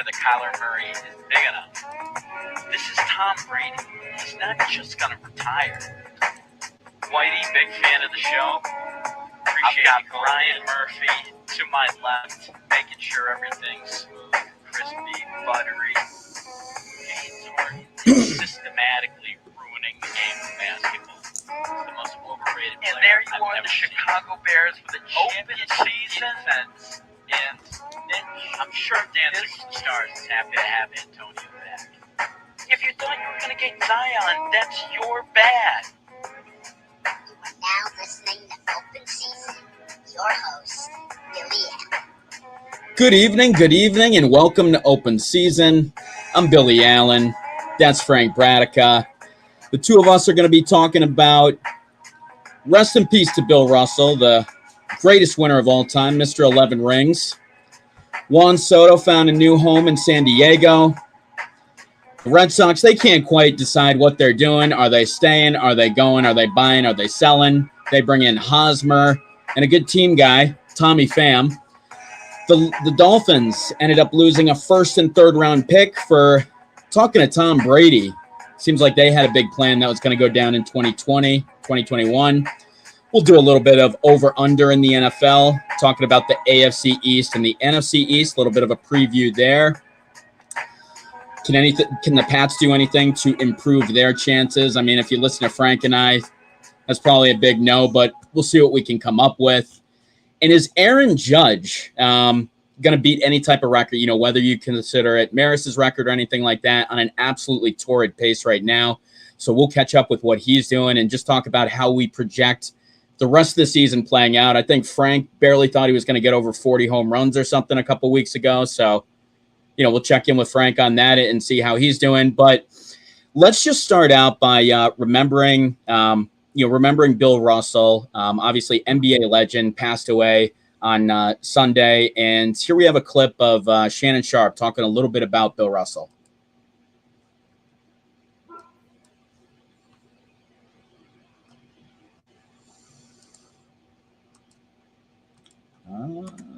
sure that Kyler Murray is big enough. This is Tom Brady. He's not just going to retire. Whitey, big fan of the show. Appreciate I've got Brian Murphy to my left, making sure everything's smooth, crispy, buttery. James Harden is systematically ruining the game of basketball. He's the most overrated player. And there you are, the Chicago Bears with a open season. And I'm sure Dan Superstars is happy to have Antonio back. If you thought you were going to get Zion, that's your bad. You are now listening to Open Season. Your host, Billy Allen. Good evening, and welcome to Open Season. I'm Billy Allen. That's Frank Bradica. The two of us are going to be talking about rest in peace to Bill Russell, the greatest winner of all time, Mr. 11 Rings. Juan Soto found a new home in San Diego. The Red Sox, they can't quite decide what they're doing. Are they staying? Are they going? Are they buying? Are they selling? They bring in Hosmer and a good team guy, Tommy Pham. The Dolphins ended up losing a first and third round pick for talking to Tom Brady. Seems like they had a big plan that was going to go down in 2020, 2021. We'll do a little bit of over-under in the NFL, talking about the AFC East and the NFC East, a little bit of a preview there. Can the Pats do anything to improve their chances? I mean, if you listen to Frank and I, that's probably a big no, but we'll see what we can come up with. And is Aaron Judge going to beat any type of record, whether you consider it Maris's record or anything like that, on an absolutely torrid pace right now? So we'll catch up with what he's doing and just talk about how we project the rest of the season playing out. I think Frank barely thought he was going to get over 40 home runs or something a couple weeks ago. So, we'll check in with Frank on that and see how he's doing. But let's just start out by remembering Bill Russell. Obviously, NBA legend, passed away on Sunday. And here we have a clip of Shannon Sharpe talking a little bit about Bill Russell.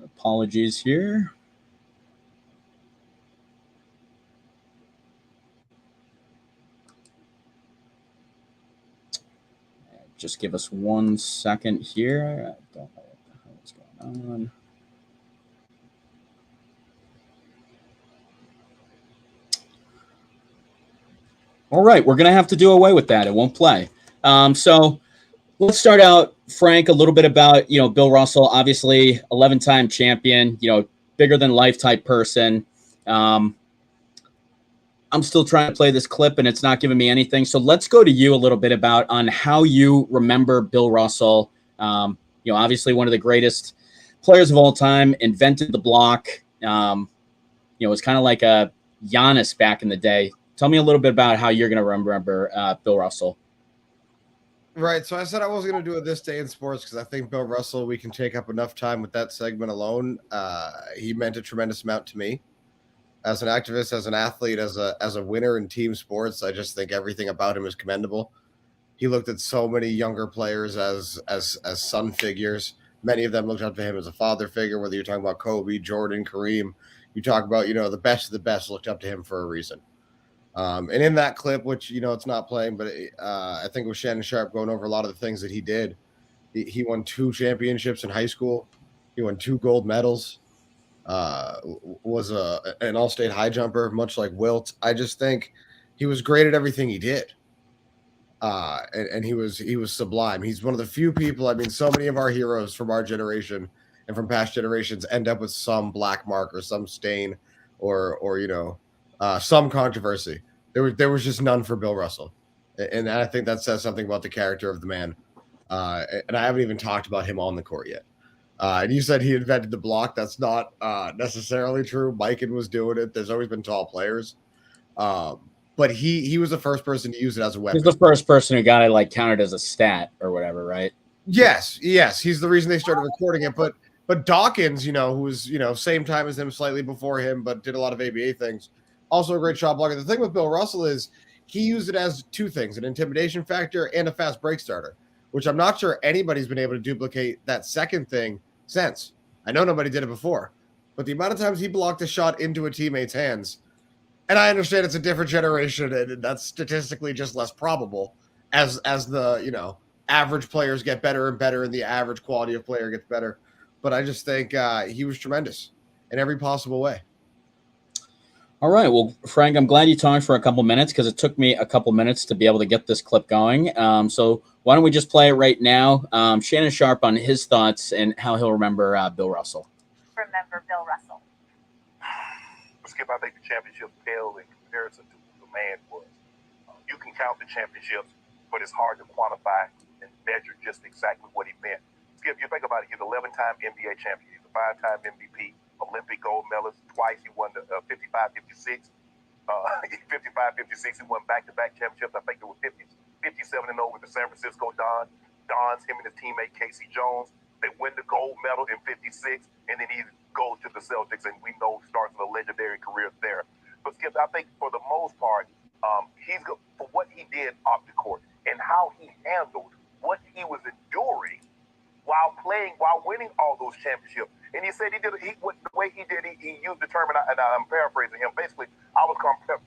Apologies here. Just give us 1 second here. I don't know what the hell is going on. All right, we're going to have to do away with that. It won't play. So let's start out, Frank, a little bit about, Bill Russell, obviously 11-time champion, bigger than life type person. I'm still trying to play this clip and it's not giving me anything. So let's go to you a little bit about on how you remember Bill Russell. Obviously one of the greatest players of all time, invented the block. Was kind of like a Giannis back in the day. Tell me a little bit about how you're going to remember Bill Russell. Right. So I said I wasn't going to do it this day in sports because I think Bill Russell, we can take up enough time with that segment alone. He meant a tremendous amount to me. As an activist, as an athlete, as a winner in team sports, I just think everything about him is commendable. He looked at so many younger players as son figures. Many of them looked up to him as a father figure, whether you're talking about Kobe, Jordan, Kareem. You talk about, the best of the best looked up to him for a reason. And in that clip, which, it's not playing, but I think it was Shannon Sharpe going over a lot of the things that he did. He won 2 championships in high school. He won 2 gold medals. Was an all-state high jumper, much like Wilt. I just think he was great at everything he did. And he was sublime. He's one of the few people, so many of our heroes from our generation and from past generations end up with some black mark or some stain or some controversy. There was just none for Bill Russell. And I think that says something about the character of the man. And I haven't even talked about him on the court yet. And you said he invented the block. That's not necessarily true. Mikan was doing it. There's always been tall players. But he was the first person to use it as a weapon. He's the first person who got it counted as a stat or whatever, right? Yes. He's the reason they started recording it. But Dawkins, who was, same time as him, slightly before him, but did a lot of ABA things. Also a great shot blocker. The thing with Bill Russell is he used it as 2 things, an intimidation factor and a fast break starter, which I'm not sure anybody's been able to duplicate that second thing since. I know nobody did it before. but the amount of times he blocked a shot into a teammate's hands, and I understand it's a different generation and that's statistically just less probable as the average players get better and better and the average quality of player gets better. But I just think he was tremendous in every possible way. All right. Well, Frank, I'm glad you talked for a couple minutes because it took me a couple minutes to be able to get this clip going. So why don't we just play it right now? Shannon Sharp on his thoughts and how he'll remember Bill Russell. Remember Bill Russell. Skip, I think the championship pale in comparison to who the man was. You can count the championships, but it's hard to quantify and measure just exactly what he meant. Skip, you think about it, he's an 11-time NBA champion. He's a 5-time MVP, Olympic gold medalist. Twice he won the 55-56. 55-56, he won back-to-back championships. I think it was 57-0 with the San Francisco Dons. Him and his teammate Casey Jones. They win the gold medal in 56, and then he goes to the Celtics, and we know he starts a legendary career there. But Skip, I think for the most part, he's good for what he did off the court and how he handled what he was enduring while winning all those championships. And he said the way he did, he used the term, and I'm paraphrasing him. Basically, I was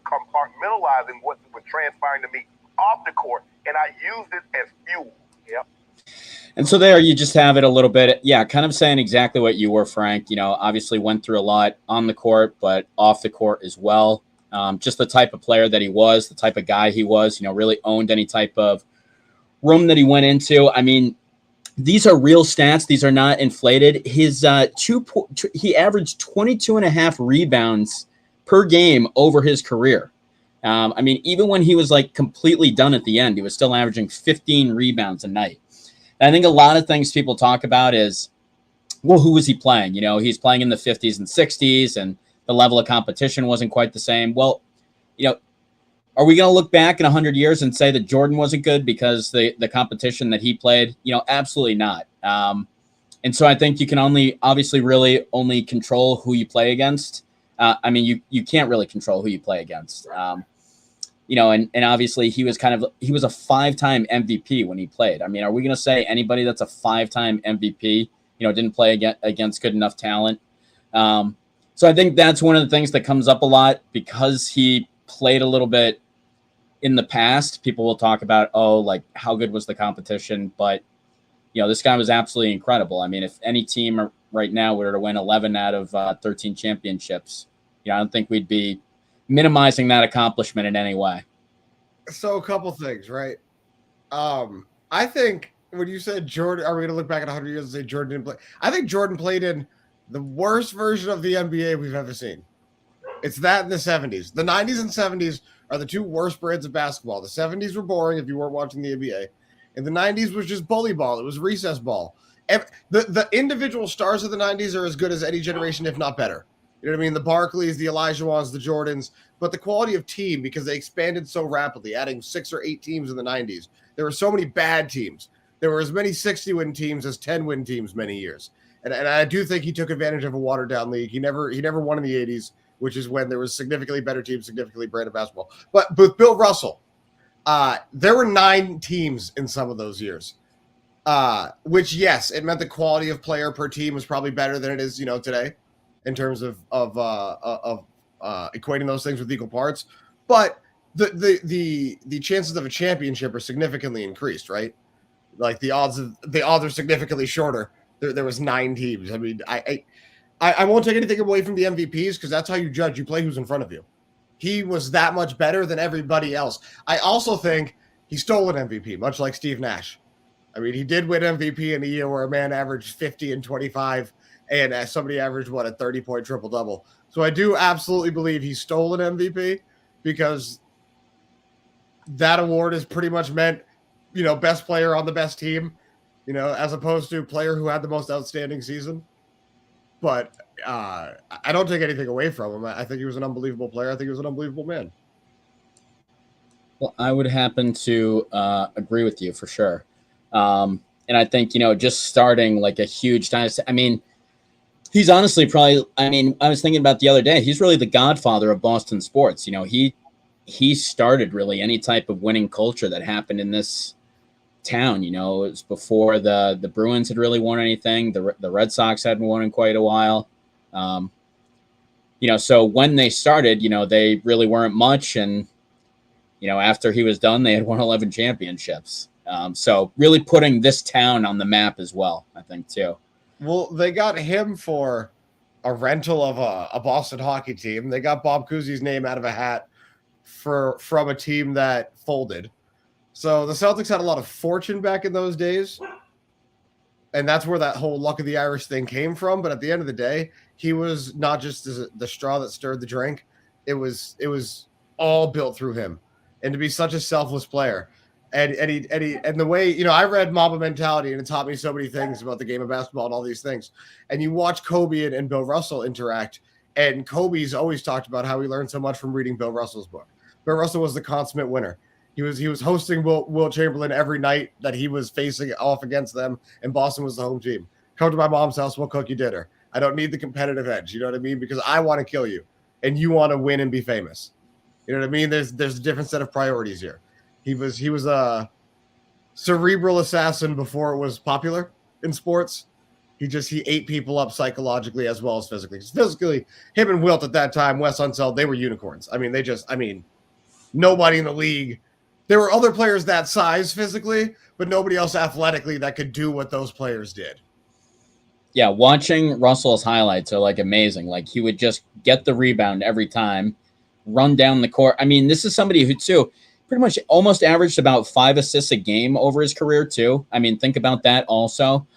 compartmentalizing what was transpiring to me off the court, and I used it as fuel. Yep. And so there you just have it a little bit. Yeah, kind of saying exactly what you were, Frank. Obviously went through a lot on the court, but off the court as well. Just the type of player that he was, the type of guy he was, really owned any type of room that he went into. I mean, these are real stats. These are not inflated. His he averaged 22 and a half rebounds per game over his career. I mean, even when he was like completely done at the end, he was still averaging 15 rebounds a night. And I think a lot of things people talk about is, well, who was he playing? He's playing in the 50s and 60s, and the level of competition wasn't quite the same. Well, are we going to look back in 100 years and say that Jordan wasn't good because the competition that he played? Absolutely not. And so I think you can really only control who you play against. I mean, you can't really control who you play against. And obviously he was a 5-time MVP when he played. I mean, are we going to say anybody that's a 5-time MVP, didn't play against good enough talent? So I think that's one of the things that comes up a lot because he played a little bit in the past. People will talk about, how good was the competition? But, this guy was absolutely incredible. I mean, if any team right now were to win 11 out of 13 championships, I don't think we'd be minimizing that accomplishment in any way. So a couple things, right? I think when you said Jordan, are we going to look back at 100 years and say Jordan didn't play? I think Jordan played in the worst version of the NBA we've ever seen. It's that in the 70s. The 90s and 70s are the two worst brands of basketball. The 70s were boring if you weren't watching the NBA. And the 90s was just bully ball. It was recess ball. The individual stars of the 90s are as good as any generation, if not better. You know what I mean? The Barkleys, the Olajuwons, the Jordans. But the quality of team, because they expanded so rapidly, adding 6 or 8 teams in the 90s. There were so many bad teams. There were as many 60-win teams as 10-win teams many years. And I do think he took advantage of a watered-down league. He never won in the 80s, which is when there was significantly better teams, significantly branded basketball. But with Bill Russell, there were 9 teams in some of those years, which, yes, it meant the quality of player per team was probably better than it is, today in terms of equating those things with equal parts. But the chances of a championship are significantly increased, right? Like the odds are significantly shorter. There was 9 teams. I mean, I won't take anything away from the MVPs because that's how you judge. You play who's in front of you. He was that much better than everybody else. I also think he stole an MVP, much like Steve Nash. I mean, he did win MVP in a year where a man averaged 50 and 25, and somebody averaged, a 30-point triple-double. So I do absolutely believe he stole an MVP because that award is pretty much meant, best player on the best team, as opposed to player who had the most outstanding season. But I don't take anything away from him. I think he was an unbelievable player. I think he was an unbelievable man. Well, I would happen to agree with you for sure. And I think, just starting like a huge dynasty. I mean, he's honestly probably, I was thinking about the other day, he's really the godfather of Boston sports. He started really any type of winning culture that happened in this town. It was before the Bruins had really won anything. The Red Sox hadn't won in quite a while. So when they started, they really weren't much. And, after he was done, they had won 11 championships. So really putting this town on the map as well, I think, too. Well, they got him for a rental of a Boston hockey team. They got Bob Cousy's name out of a hat from a team that folded. So the Celtics had a lot of fortune back in those days. And that's where that whole luck of the Irish thing came from. But at the end of the day, he was not just the straw that stirred the drink. It was all built through him. And to be such a selfless player. And the way, I read Mamba Mentality, and it taught me so many things about the game of basketball and all these things. And you watch Kobe and Bill Russell interact, and Kobe's always talked about how he learned so much from reading Bill Russell's book. Bill Russell was the consummate winner. He was hosting Wilt Chamberlain every night that he was facing off against them, and Boston was the home team. Come to my mom's house, we'll cook you dinner. I don't need the competitive edge, you know what I mean? Because I want to kill you, and you want to win and be famous. You know what I mean? There's a different set of priorities here. He was a cerebral assassin before it was popular in sports. He ate people up psychologically as well as physically. Physically, him and Wilt at that time, Wes Unseld, they were unicorns. Nobody in the league. There were other players that size physically, but nobody else athletically that could do what those players did. Yeah, watching Russell's highlights are amazing. He would just get the rebound every time, run down the court. This is somebody who too pretty much almost averaged about 5 assists a game over his career too. Think about that also.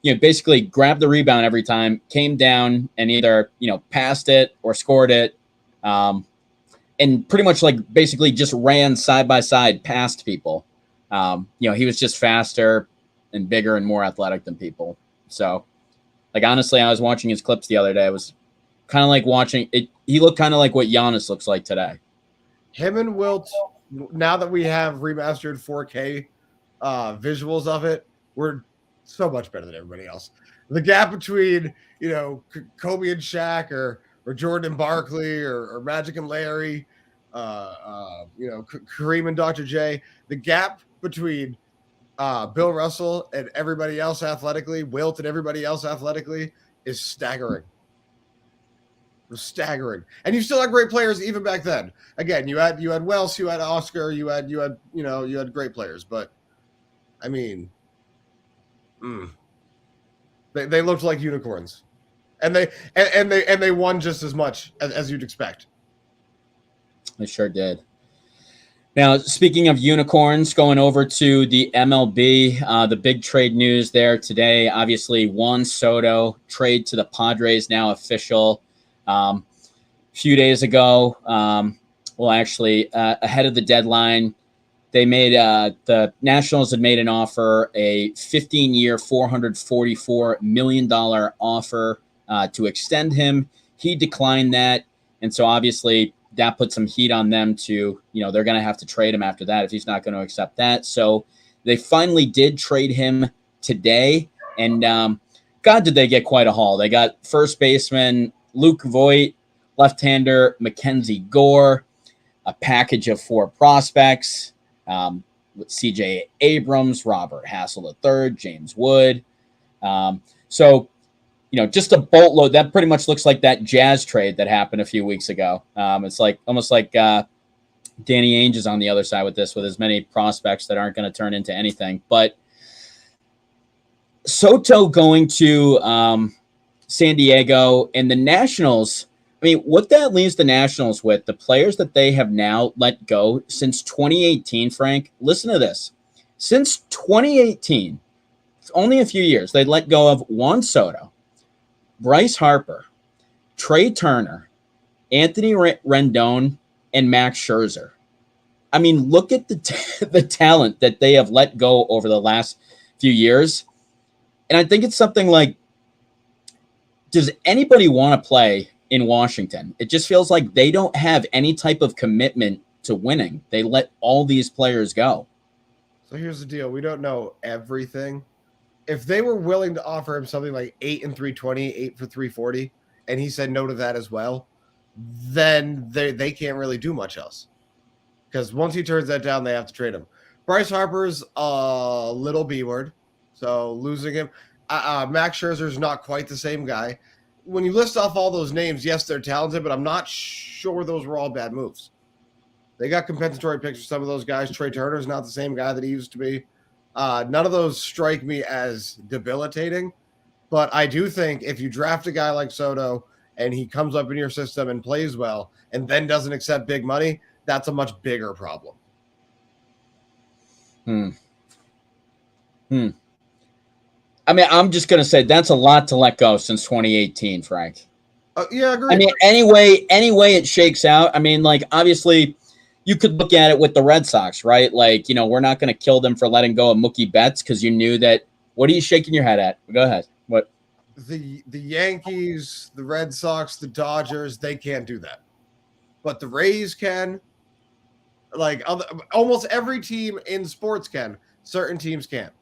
Basically grabbed the rebound every time, came down and either, passed it or scored it. And pretty much basically just ran side by side past people. He was just faster and bigger and more athletic than people. So honestly, I was watching his clips the other day. It was kind of like watching it. He looked kind of like what Giannis looks like today. Him and Wilt, now that we have remastered 4K visuals of it, we're so much better than everybody else. The gap between, Kobe and Shaq or Jordan and Barkley or Magic and Larry, Kareem and Dr. J, the gap between Bill Russell and everybody else athletically, Wilt and everybody else athletically is staggering. It was staggering. And you still had great players even back then. Again, you had Wells, you had Oscar, you had great players, but they looked like unicorns. And they won just as much as you'd expect. They sure did. Now, speaking of unicorns, going over to the MLB, the big trade news there today, obviously Juan Soto trade to the Padres, now official. A few days ago, ahead of the deadline, they made the Nationals had made an offer, a 15-year, $444 million offer to extend him. He declined that, and so obviously that put some heat on them to, they're going to have to trade him after that if he's not going to accept that. So they finally did trade him today, and God, did they get quite a haul. They got first baseman Luke Voigt, left-hander Mackenzie Gore, a package of 4 prospects, with C.J. Abrams, Robert Hassel III, James Wood. So, just a boatload. That pretty much looks like that Jazz trade that happened a few weeks ago. It's almost like Danny Ainge is on the other side with this, with as many prospects that aren't going to turn into anything. But Soto going to San Diego, and the Nationals, what that leaves the Nationals with, the players that they have now let go since 2018, Frank, listen to this. Since 2018, it's only a few years, they let go of Juan Soto, Bryce Harper, Trey Turner, Anthony Rendon, and Max Scherzer. Look at the talent that they have let go over the last few years. And I think it's something like, does anybody want to play in Washington? It just feels like they don't have any type of commitment to winning. They let all these players go. So here's the deal. We don't know everything. If they were willing to offer him something like 8 and 320, 8 for 340, and he said no to that as well, then they can't really do much else. Because once he turns that down, they have to trade him. Bryce Harper's a little B word, so losing him. Max Scherzer's not quite the same guy. when you list off all those names, yes, they're talented, but I'm not sure those were all bad moves. They got compensatory picks for some of those guys. Trey Turner's not the same guy that he used to be. None of those strike me as debilitating, but I do think if you draft a guy like Soto and he comes up in your system and plays well and then doesn't accept big money, that's a much bigger problem. I mean, I'm just going to say that's a lot to let go since 2018, Frank. Yeah, I agree. I mean, anyway it shakes out. I mean, like, obviously, you could look at it with the Red Sox, right? Like, you know, we're not going to kill them for letting go of Mookie Betts because you knew that. What are you shaking your head at? Go ahead. What? The Yankees, the Red Sox, the Dodgers, they can't do that. But the Rays can. Like, almost every team in sports can. Certain teams can't.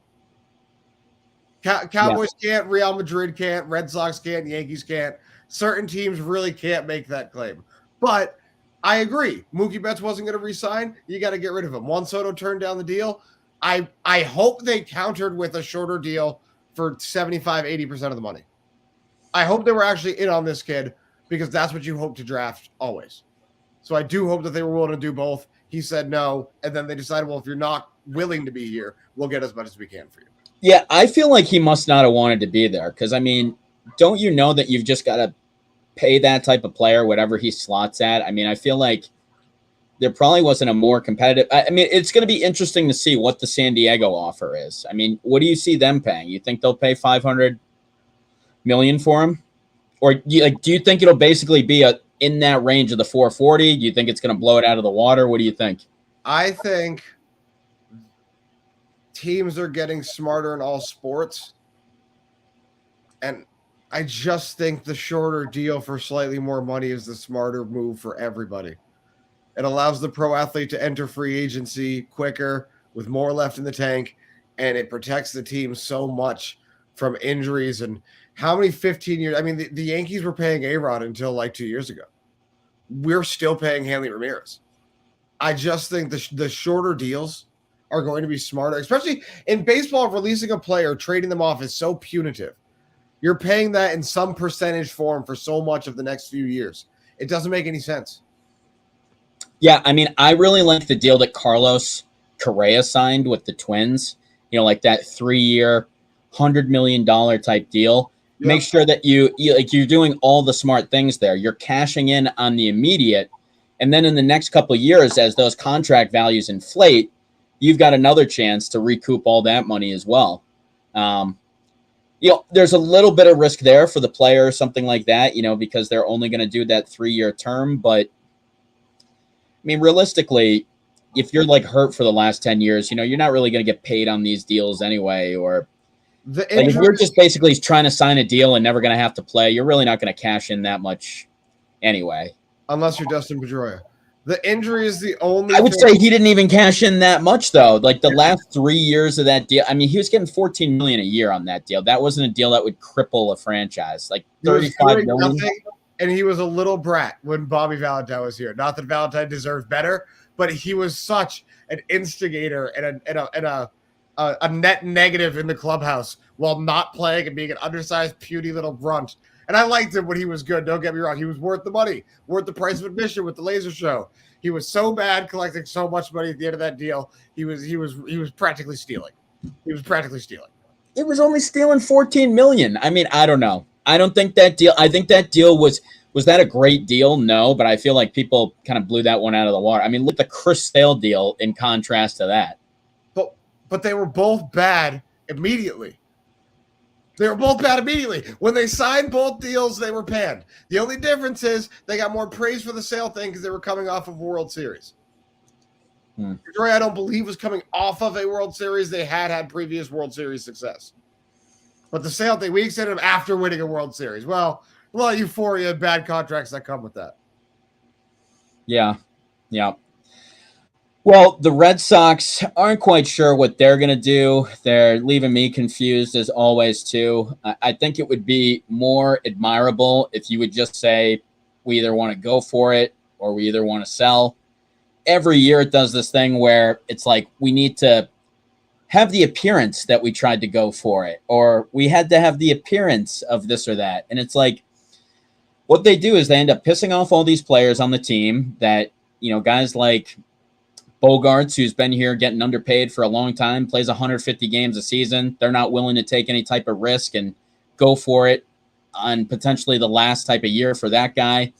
Cowboys can't, Real Madrid can't, Red Sox can't, Yankees can't. Certain teams really can't make that claim. But I agree. Mookie Betts wasn't going to resign. You got to get rid of him. Juan Soto turned down the deal. I hope they countered with a shorter deal for 75, 80% of the money. I hope they were actually in on this kid because that's what you hope to draft always. So I do hope that they were willing to do both. He said no, and then they decided, well, if you're not willing to be here, we'll get as much as we can for you. Yeah, I feel like he must not have wanted to be there because, I mean, don't you know that you've just got to pay that type of player whatever he slots at? I mean, I feel like there probably wasn't a more competitive. I mean, it's going to be interesting to see what the San Diego offer is. I mean, what do you see them paying? You think they'll pay $500 million for him, or do you think it'll basically be in that range of the 440? Do you think it's going to blow it out of the water? What do you think? I think teams are getting smarter in all sports, and I just think the shorter deal for slightly more money is the smarter move for everybody. It allows the pro athlete to enter free agency quicker with more left in the tank, and it protects the team so much from injuries. And how many 15 years? I mean, the Yankees were paying A-Rod until like 2 years ago. We're still paying Hanley Ramirez. I just think the shorter deals are going to be smarter, especially in baseball. Releasing a player, trading them off is so punitive. You're paying that in some percentage form for so much of the next few years. It doesn't make any sense. Yeah, I mean, I really like the deal that Carlos Correa signed with the Twins. You know, like that 3-year, $100 million type deal. Yep. Make sure that you're doing all the smart things there. You're cashing in on the immediate, and then in the next couple of years, as those contract values inflate, you've got another chance to recoup all that money as well. You know, there's a little bit of risk there for the player, something like that, you know, because they're only going to do that 3-year term. But I mean, realistically, if you're like hurt for the last 10 years, you know, you're not really going to get paid on these deals anyway. Or if you're just basically trying to sign a deal and never going to have to play, you're really not going to cash in that much anyway. Unless you're Dustin Pedroia. The injury is the only. I would say he didn't even cash in that much, though. Like the last 3 years of that deal, I mean, he was getting $14 million a year on that deal. That wasn't a deal that would cripple a franchise. Like $35 million. And he was a little brat when Bobby Valentine was here. Not that Valentine deserved better, but he was such an instigator and a net negative in the clubhouse while not playing and being an undersized, puny little brunt. And I liked him when he was good. Don't get me wrong. He was worth the money, worth the price of admission with the laser show. He was so bad collecting so much money at the end of that deal. He was practically stealing. He was practically stealing. It was only stealing $14 million. I mean, I don't know. I don't think that deal. I think that deal was that a great deal? No, but I feel like people kind of blew that one out of the water. I mean, look at the Chris Sale deal in contrast to that. But they were both bad immediately. They were both bad immediately. When they signed both deals, they were panned. The only difference is they got more praise for the Sale thing because they were coming off of World Series. Pedroia, I don't believe, was coming off of a World Series. They had previous World Series success. But the Sale thing, we extended him after winning a World Series. Well, a lot of euphoria and bad contracts that come with that. Yeah. Well, the Red Sox aren't quite sure what they're going to do. They're leaving me confused as always, too. I think it would be more admirable if you would just say, we either want to go for it or we either want to sell. Every year it does this thing where it's like we need to have the appearance that we tried to go for it, or we had to have the appearance of this or that. And it's like, what they do is they end up pissing off all these players on the team that, guys like Bogarts, who's been here getting underpaid for a long time, plays 150 games a season. They're not willing to take any type of risk and go for it on potentially the last type of year for that guy.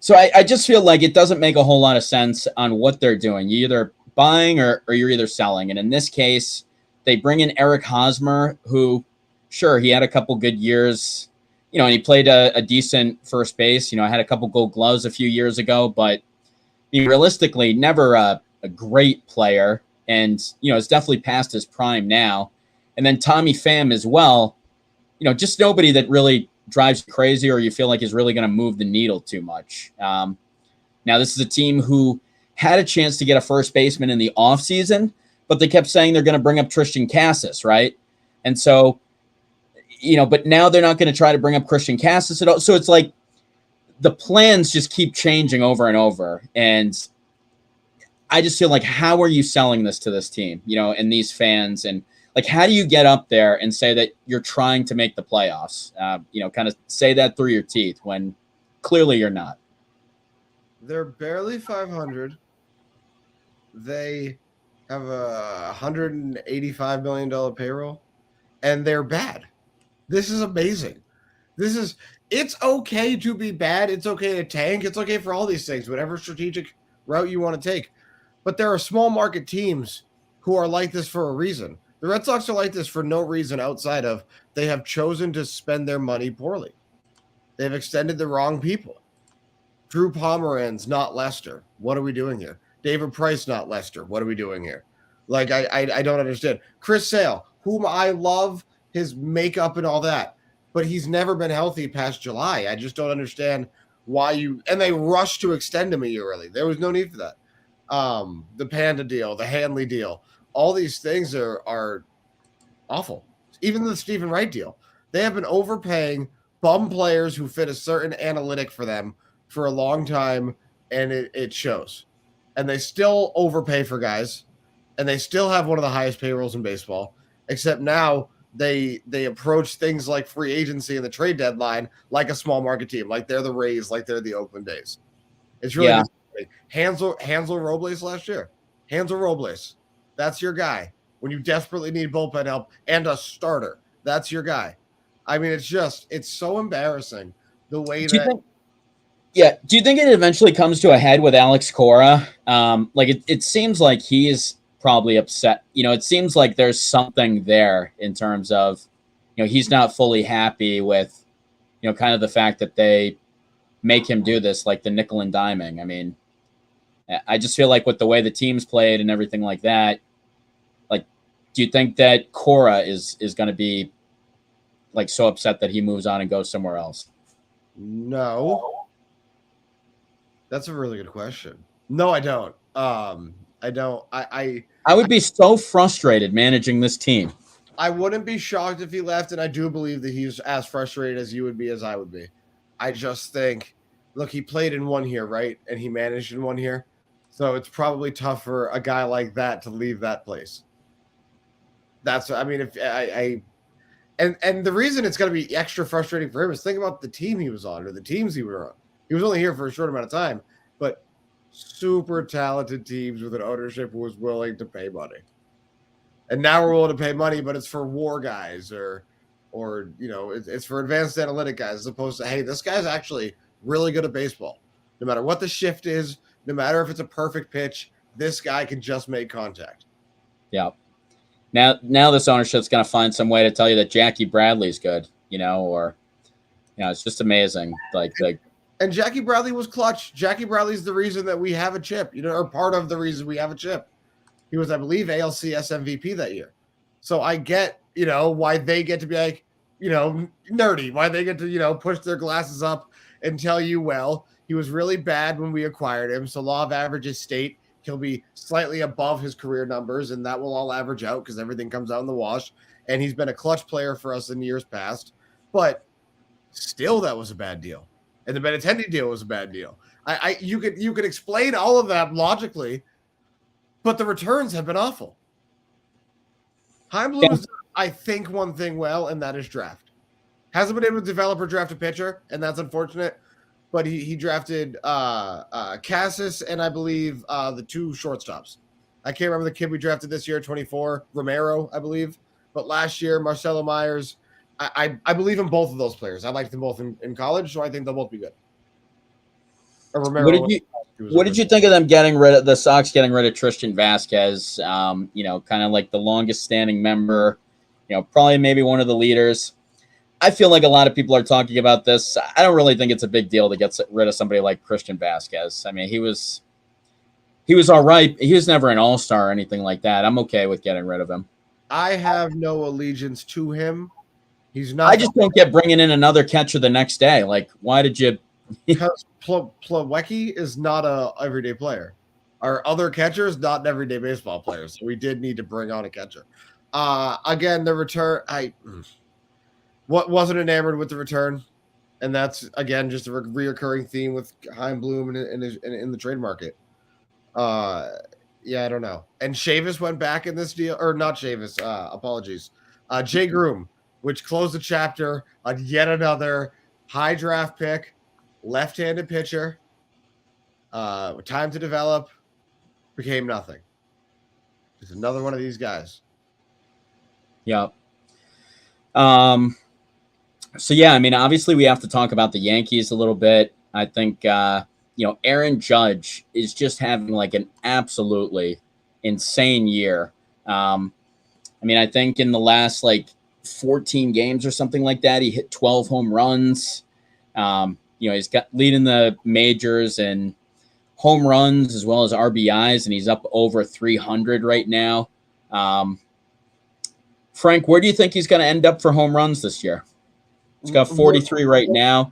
So I just feel like it doesn't make a whole lot of sense on what they're doing. You're either buying or you're either selling. And in this case, they bring in Eric Hosmer, who, sure, he had a couple good years, and he played a decent first base. Had a couple gold gloves a few years ago, but realistically, never a great player, and it's definitely past his prime now. And then Tommy Pham as well. Just nobody that really drives you crazy or you feel like is really going to move the needle too much. Now, this is a team who had a chance to get a first baseman in the offseason, but they kept saying they're going to bring up Tristan Cassis, right? And so, but now they're not going to try to bring up Christian Cassis at all. So it's like the plans just keep changing over and over. And I just feel like, how are you selling this to this team, and these fans? And like, how do you get up there and say that you're trying to make the playoffs? Kind of say that through your teeth when clearly you're not. They're barely 500. They have a $185 million payroll, and they're bad. This is amazing. It's okay to be bad. It's okay to tank. It's okay for all these things, whatever strategic route you want to take. But there are small market teams who are like this for a reason. The Red Sox are like this for no reason outside of they have chosen to spend their money poorly. They've extended the wrong people. Drew Pomeranz, not Lester. What are we doing here? David Price, not Lester. What are we doing here? Like, I don't understand. Chris Sale, whom I love, his makeup and all that, but he's never been healthy past July. I just don't understand why and they rushed to extend him a year early. There was no need for that. The Panda deal, the Hanley deal, all these things are awful. Even the Stephen Wright deal. They have been overpaying bum players who fit a certain analytic for them for a long time, and it shows. And they still overpay for guys, and they still have one of the highest payrolls in baseball, except now they approach things like free agency and the trade deadline like a small market team, like they're the Rays, like they're the Oakland A's. It's really Hansel Robles last year. Hansel Robles, that's your guy. When you desperately need bullpen help and a starter, that's your guy. I mean, it's so embarrassing the way Do you think it eventually comes to a head with Alex Cora? It seems like he is probably upset. It seems like there's something there in terms of, he's not fully happy with, kind of the fact that they make him do this, like the nickel and diming. I mean, I just feel like with the way the team's played and everything like that, like, do you think that Cora is going to be like so upset that he moves on and goes somewhere else? No. That's a really good question. No, I don't. I don't. I would be so frustrated managing this team. I wouldn't be shocked if he left, and I do believe that he's as frustrated as you would be, as I would be. I just think, look, he played in one here, right? And he managed in one here. So it's probably tough for a guy like that to leave that place. If and the reason it's going to be extra frustrating for him is think about the team he was on or the teams he were on. He was only here for a short amount of time, but super talented teams with an ownership who was willing to pay money. And now we're willing to pay money, but it's for war guys or it's for advanced analytic guys as opposed to, hey, this guy's actually really good at baseball. No matter what the shift is, no matter if it's a perfect pitch, this guy can just make contact. Yeah. Now this ownership's going to find some way to tell you that Jackie Bradley's good, it's just amazing. And Jackie Bradley was clutch. Jackie Bradley's the reason that we have a chip, or part of the reason we have a chip. He was, I believe, ALCS MVP that year. So I get, why they get to be like, nerdy, why they get to, push their glasses up and tell you, well, he was really bad when we acquired him. So law of averages state he'll be slightly above his career numbers, and that will all average out because everything comes out in the wash. And he's been a clutch player for us in years past. But still, that was a bad deal. And the Benintendi deal was a bad deal. You could explain all of that logically, but the returns have been awful. Heim Blues, I think, one thing well, and that is draft. Hasn't been able to develop or draft a pitcher, and that's unfortunate. But he drafted Cassis and I believe the 2 shortstops. I can't remember the kid we drafted this year, 24, Romero, I believe. But last year, Marcelo Myers, I believe in both of those players. I liked them both in college, so I think they'll both be good. Or Romero. What did you think of them getting rid of the Sox getting rid of Tristan Vasquez? Kind of like the longest standing member, probably maybe one of the leaders. I feel like a lot of people are talking about this. I don't really think it's a big deal to get rid of somebody like Christian Vasquez. I mean, he was all right. He was never an all-star or anything like that. I'm okay with getting rid of him. I have no allegiance to him. He's not. I just don't get bringing in another catcher the next day. Like, why did you? Because Plawecki is not a everyday player. Our other catchers, not everyday baseball players. So we did need to bring on a catcher. Again, the return. Wasn't enamored with the return, and that's again just a reoccurring theme with Chaim Bloom in the trade market. Yeah, I don't know. And Chavis went back in this deal, or not Chavis. Apologies. Jay Groom, which closed the chapter on yet another high draft pick, left-handed pitcher. Time to develop, became nothing. Just another one of these guys. Yeah. So yeah, I mean, obviously we have to talk about the Yankees a little bit. I think Aaron Judge is just having like an absolutely insane year. I mean, I think in the last like 14 games or something like that, he hit 12 home runs. He's got leading the majors in home runs as well as RBIs, and he's up over 300 right now. Frank, where do you think he's going to end up for home runs this year? He's got 43 right now.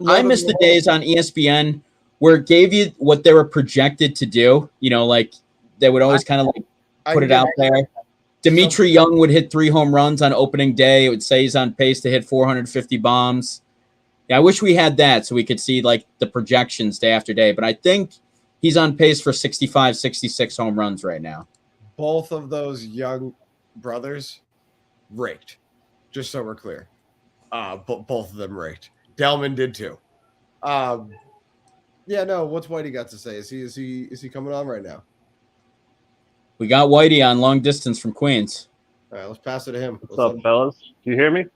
I miss the days on ESPN where it gave you what they were projected to do. Like they would always kind of like put it out there. Dimitri Young would hit 3 home runs on opening day. It would say he's on pace to hit 450 bombs. Yeah, I wish we had that so we could see like the projections day after day. But I think he's on pace for 65, 66 home runs right now. Both of those young brothers raked, just so we're clear. Both of them raked. Delman did too. Yeah, no. What's Whitey got to say? Is he coming on right now? We got Whitey on long distance from Queens. All right, let's pass it to him. What's up, fellas? Do you hear me?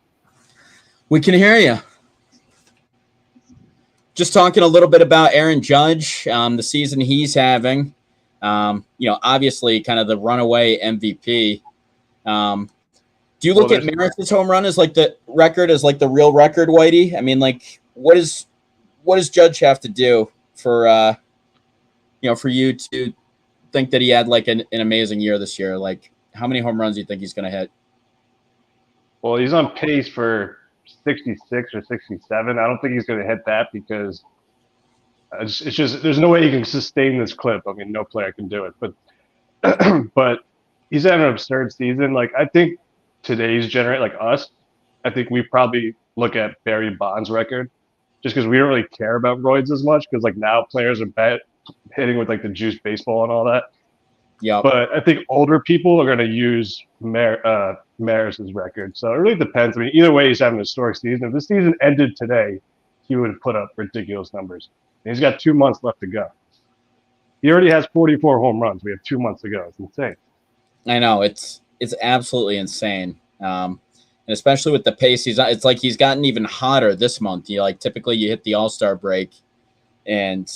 We can hear you. Just talking a little bit about Aaron Judge, the season he's having. Obviously, kind of the runaway MVP. Do you look at Maris's home run as like the record, as like the real record, Whitey? I mean, like, what does Judge have to do for you to think that he had like an amazing year this year? Like, how many home runs do you think he's going to hit? Well, he's on pace for 66 or 67. I don't think he's going to hit that because it's just there's no way he can sustain this clip. I mean, no player can do it. But he's had an absurd season. Like, I think today's generation, like us, I think we probably look at Barry Bonds' record just because we don't really care about roids as much because like now players are hitting with like the juice baseball and all that. Yeah. But I think older people are going to use Maris's record. So it really depends. I mean, either way, he's having a historic season. If this season ended today, he would have put up ridiculous numbers. And he's got 2 months left to go. He already has 44 home runs. We have 2 months to go. It's insane. I know. It's absolutely insane. And especially with the pace he's on, it's like he's gotten even hotter this month. Typically you hit the All-Star break and,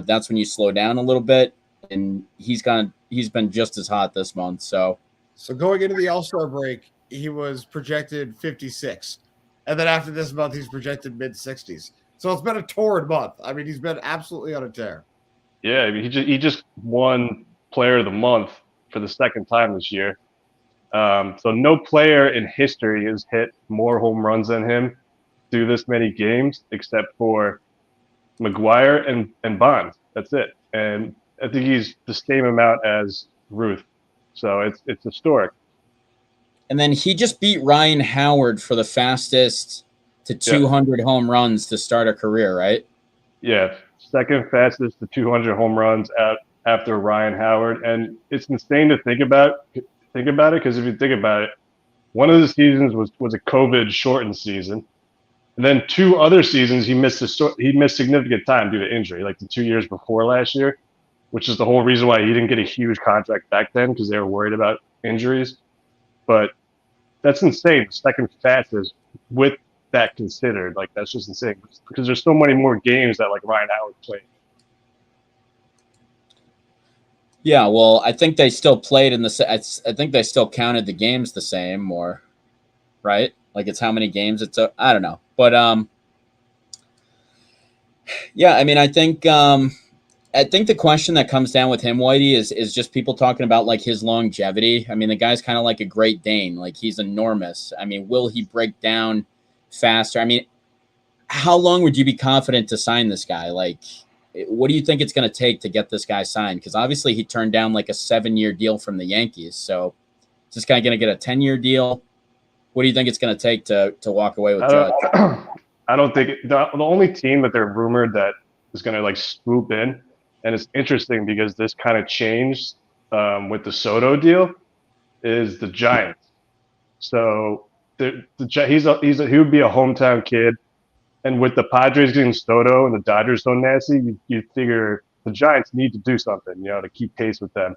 that's when you slow down a little bit. And he's been just as hot this month. So going into the All-Star break, he was projected 56. And then after this month, he's projected mid-60s. So it's been a torrid month. I mean, he's been absolutely on a tear. Yeah, I mean, he just won Player of the Month for the second time this year. So no player in history has hit more home runs than him through this many games, except for McGuire and Bonds. That's it. And I think he's the same amount as Ruth. So it's historic. And then he just beat Ryan Howard for the fastest to 200 home runs to start a career, right? Yeah, second fastest to 200 home runs after Ryan Howard. And it's insane to think about it, because if you think about it, one of the seasons was a COVID shortened season. And then 2 other seasons he missed significant time due to injury, like the 2 years before last year, which is the whole reason why he didn't get a huge contract back then, because they were worried about injuries. But that's insane. Second fastest with that considered. Like, that's just insane because there's so many more games that like Ryan Howard played. Yeah, well, I think they still played in the. I think they still counted the games the same, or right? Like it's how many games it's. I don't know, but yeah. I mean, I think the question that comes down with him, Whitey, is just people talking about like his longevity. I mean, the guy's kind of like a Great Dane. Like he's enormous. I mean, will he break down faster? I mean, how long would you be confident to sign this guy? Like, what do you think it's going to take to get this guy signed? Because obviously he turned down like a 7-year deal from the Yankees. So is this guy going to get a 10-year deal? What do you think it's going to take to walk away with Judge? I don't think the only team that they're rumored that is going to like swoop in, and it's interesting because this kind of changed with the Soto deal, is the Giants. So he would be a hometown kid. And with the Padres getting Soto and the Dodgers so nasty, you figure the Giants need to do something, to keep pace with them.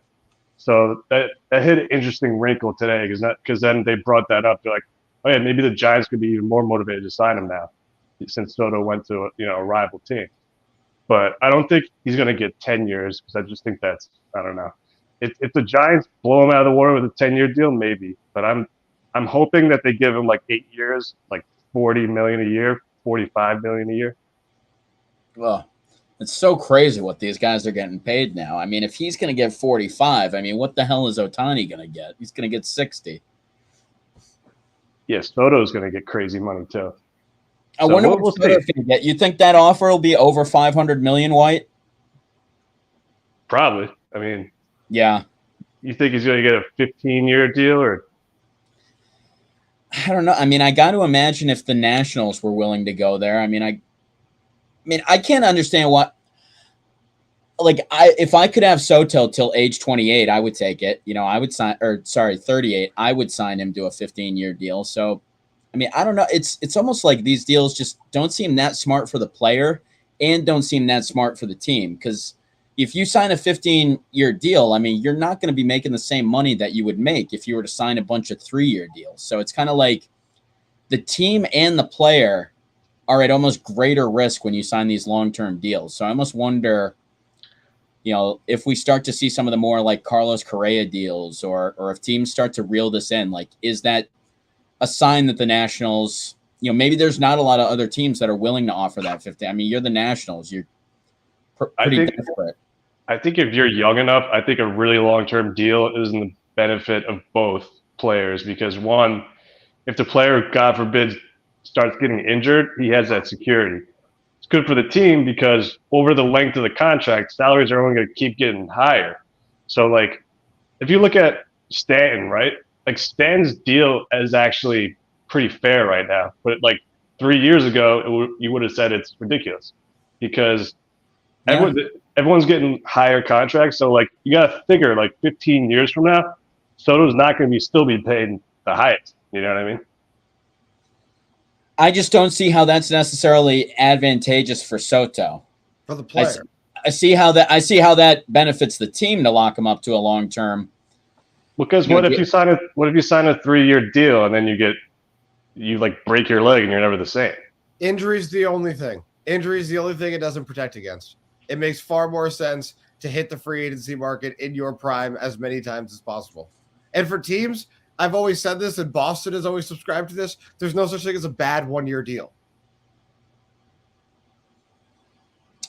So that hit an interesting wrinkle today because then they brought that up. They're like, oh yeah, maybe the Giants could be even more motivated to sign him now, since Soto went to a rival team. But I don't think he's going to get 10 years because I just think that's, I don't know. If the Giants blow him out of the water with a 10-year deal, maybe. But I'm hoping that they give him like 8 years, like $40 million a year. $45 million a year. Well, it's so crazy what these guys are getting paid now. I mean, if he's going to get 45, I mean, what the hell is Ohtani going to get? He's going to get 60. Yeah, Soto's going to get crazy money too. I wonder what Soto's going to get. You think that offer will be over $500 million, White? Probably. I mean, yeah. You think he's going to get a 15-year deal or? I don't know. I mean, I got to imagine if the Nationals were willing to go there. I mean, I can't understand what. Like, if I could have Soto till age 28, I would take it. I would sign, 38. I would sign him to a 15-year deal. So, I mean, I don't know. It's almost like these deals just don't seem that smart for the player and don't seem that smart for the team. Because if you sign a 15-year deal, I mean, you're not going to be making the same money that you would make if you were to sign a bunch of 3-year deals. So it's kind of like the team and the player are at almost greater risk when you sign these long-term deals. So I almost wonder, if we start to see some of the more like Carlos Correa deals or if teams start to reel this in, like, is that a sign that the Nationals, maybe there's not a lot of other teams that are willing to offer that 50. I mean, you're the Nationals. You're pretty desperate. I think if you're young enough, I think a really long-term deal is in the benefit of both players because one, if the player, God forbid, starts getting injured, he has that security. It's good for the team because over the length of the contract, salaries are only going to keep getting higher. So, like, if you look at Stanton, right? Like, Stanton's deal is actually pretty fair right now. But, like, 3 years ago, you would have said it's ridiculous because everyone's getting higher contracts. So, like, you got to figure, like, 15 years from now, Soto's not going to still be paid the highest. You know what I mean? I just don't see how that's necessarily advantageous for Soto. For the player. I see how that benefits the team to lock him up to a long term. Because what if you sign a 3-year deal and then you like break your leg and you're never the same? Injury's the only thing. Injury's the only thing it doesn't protect against. It makes far more sense to hit the free agency market in your prime as many times as possible. And for teams, I've always said this, and Boston has always subscribed to this, there's no such thing as a bad 1-year deal.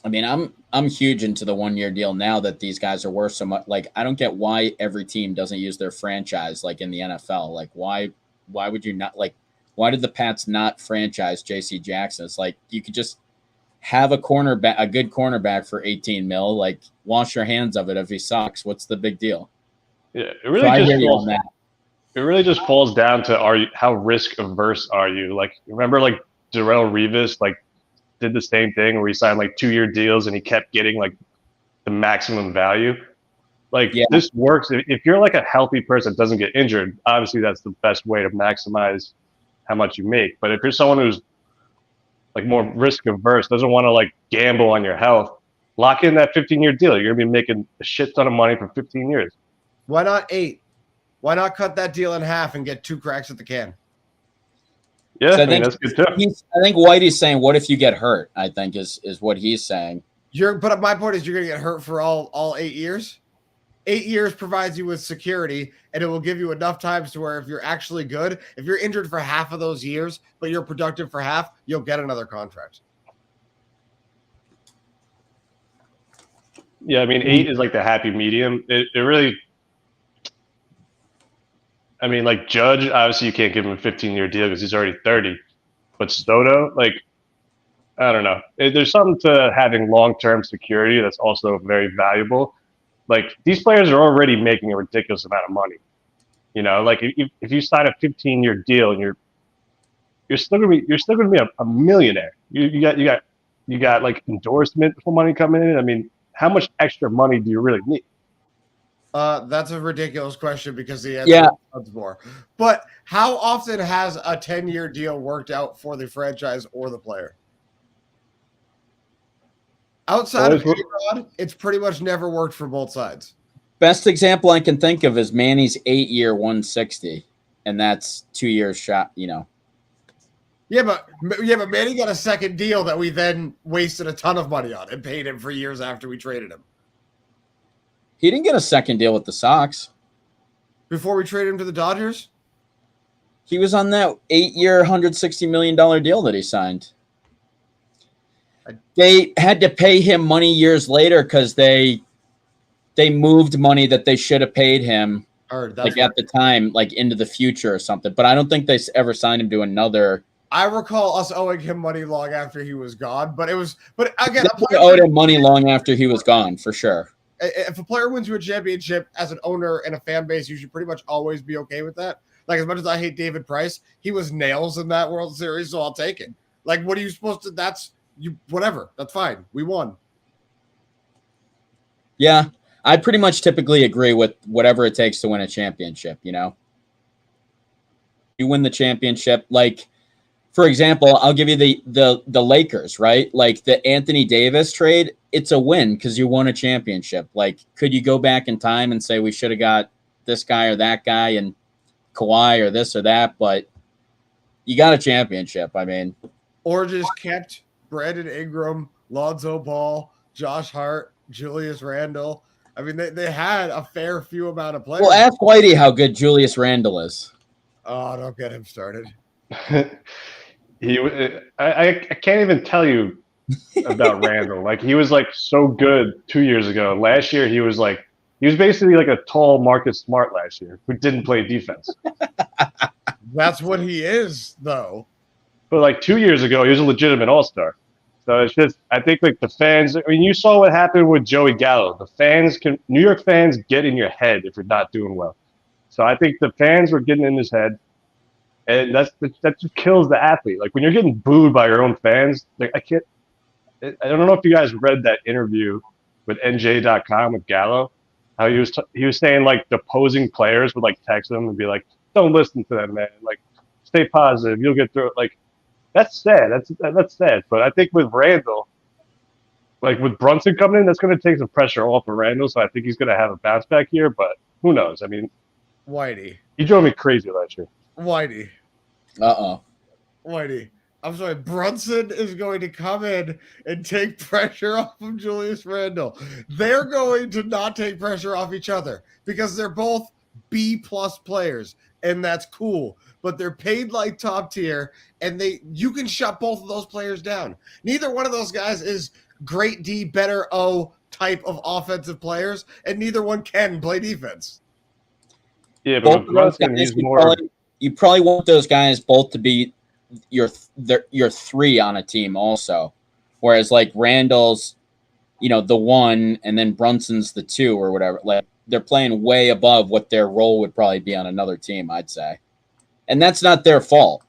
I mean, I'm huge into the 1-year deal now that these guys are worth so much. Like, I don't get why every team doesn't use their franchise like in the NFL. Like, why would you not, like, why did the Pats not franchise J.C. Jackson? It's like you could just have a good cornerback for $18 million. Like, wash your hands of it if he sucks. What's the big deal? Yeah, it really just falls down to how risk averse are you? Like, remember, like Darrelle Revis, like, did the same thing where he signed like 2-year deals and he kept getting like the maximum value. Like, This works if you're like a healthy person that doesn't get injured. Obviously, that's the best way to maximize how much you make. But if you're someone who's like more risk averse, doesn't want to like gamble on your health. Lock in that 15-year deal. You're gonna be making a shit ton of money for 15 years. Why not 8? Why not cut that deal in half and get 2 cracks at the can? Yeah, So I mean that's good too. I think Whitey's saying, "What if you get hurt?" I think is what he's saying. But my point is, you're going to get hurt for all 8 years. 8 years provides you with security, and it will give you enough times to where if you're actually good, if you're injured for half of those years, but you're productive for half, you'll get another contract. Yeah, I mean 8 is like the happy medium. It really. I mean, like Judge, obviously you can't give him a 15-year deal because he's already 30. But Soto, like, I don't know. There's something to having long-term security that's also very valuable. Like these players are already making a ridiculous amount of money. You know, like if you sign a 15-year deal and you're still gonna be a millionaire. You got like endorsement money coming in. I mean, how much extra money do you really need? That's a ridiculous question because the answer is more. But how often has a 10-year deal worked out for the franchise or the player? Outside of A-Rod, it's pretty much never worked for both sides. Best example I can think of is Manny's 8-year 160, and that's 2 years shot. You know. Yeah, but Manny got a second deal that we then wasted a ton of money on and paid him for years after we traded him. He didn't get a second deal with the Sox. Before we traded him to the Dodgers? He was on that 8-year, $160 million deal that he signed. They had to pay him money years later because they moved money that they should have paid him at the time, like into the future or something. But I don't think they ever signed him to another. I recall us owing him money long after he was gone, but again, they owed him money long after he was gone for sure. If a player wins you a championship as an owner and a fan base, you should pretty much always be okay with that. Like, as much as I hate David Price, he was nails in that World Series, so I'll take it. Like, what are you supposed to? Whatever. That's fine. We won. Yeah, I pretty much typically agree with whatever it takes to win a championship. You know, you win the championship. Like, for example, I'll give you the Lakers, right? Like the Anthony Davis trade. It's a win because you won a championship. Like, could you go back in time and say we should have got this guy or that guy and Kawhi or this or that? But you got a championship. I mean, or just kept Brandon Ingram, Lonzo Ball, Josh Hart, Julius Randle. I mean, they had a fair few amount of players. Well, ask Whitey how good Julius Randle is. Oh, don't get him started. I can't even tell you about Randall. Like he was like so good 2 years ago. Last year he was basically like a tall Marcus Smart last year who didn't play defense. That's what he is, though. But like 2 years ago he was a legitimate all-star. So it's just I think like the fans. I mean, you saw what happened with Joey Gallo. New York fans get in your head if you're not doing well. So I think the fans were getting in his head. And that just kills the athlete. Like when you're getting booed by your own fans, like I don't know if you guys read that interview with NJ.com with Gallo, how he was saying like the opposing players would like text him and be like, "Don't listen to them, man. Like, stay positive. You'll get through it." Like, that's sad. That's sad. But I think with Randall, like with Brunson coming in, that's going to take some pressure off of Randall. So I think he's going to have a bounce back here. But who knows? I mean, Whitey, he drove me crazy last year. Whitey. Whitey. I'm sorry. Brunson is going to come in and take pressure off of Julius Randle. They're going to not take pressure off each other because they're both B-plus players, and that's cool. But they're paid like top tier, and you can shut both of those players down. Neither one of those guys is great D, better O type of offensive players, and neither one can play defense. Yeah, but Brunson, he's more. You probably want those guys both to be your three on a team also. Whereas like Randall's, the one and then Brunson's the two or whatever. Like they're playing way above what their role would probably be on another team, I'd say. And that's not their fault.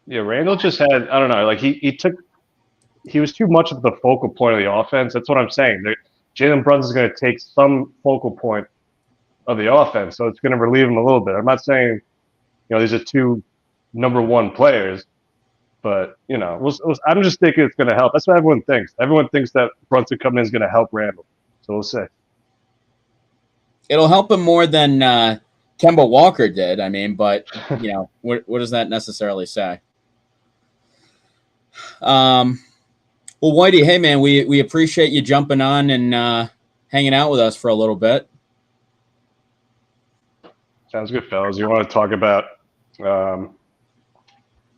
Yeah, Randall just had, I don't know, like he was too much of the focal point of the offense. That's what I'm saying. Jalen Brunson's going to take some focal point of the offense, so it's going to relieve him a little bit. I'm not saying, these are two number one players, But I'm just thinking it's going to help. That's what everyone thinks. Everyone thinks that Brunson coming in is going to help Randall. So we'll see. It'll help him more than Kemba Walker did. I mean, but what does that necessarily say? Well, Whitey, hey man, we appreciate you jumping on and hanging out with us for a little bit. Sounds good, fellas. You want to talk about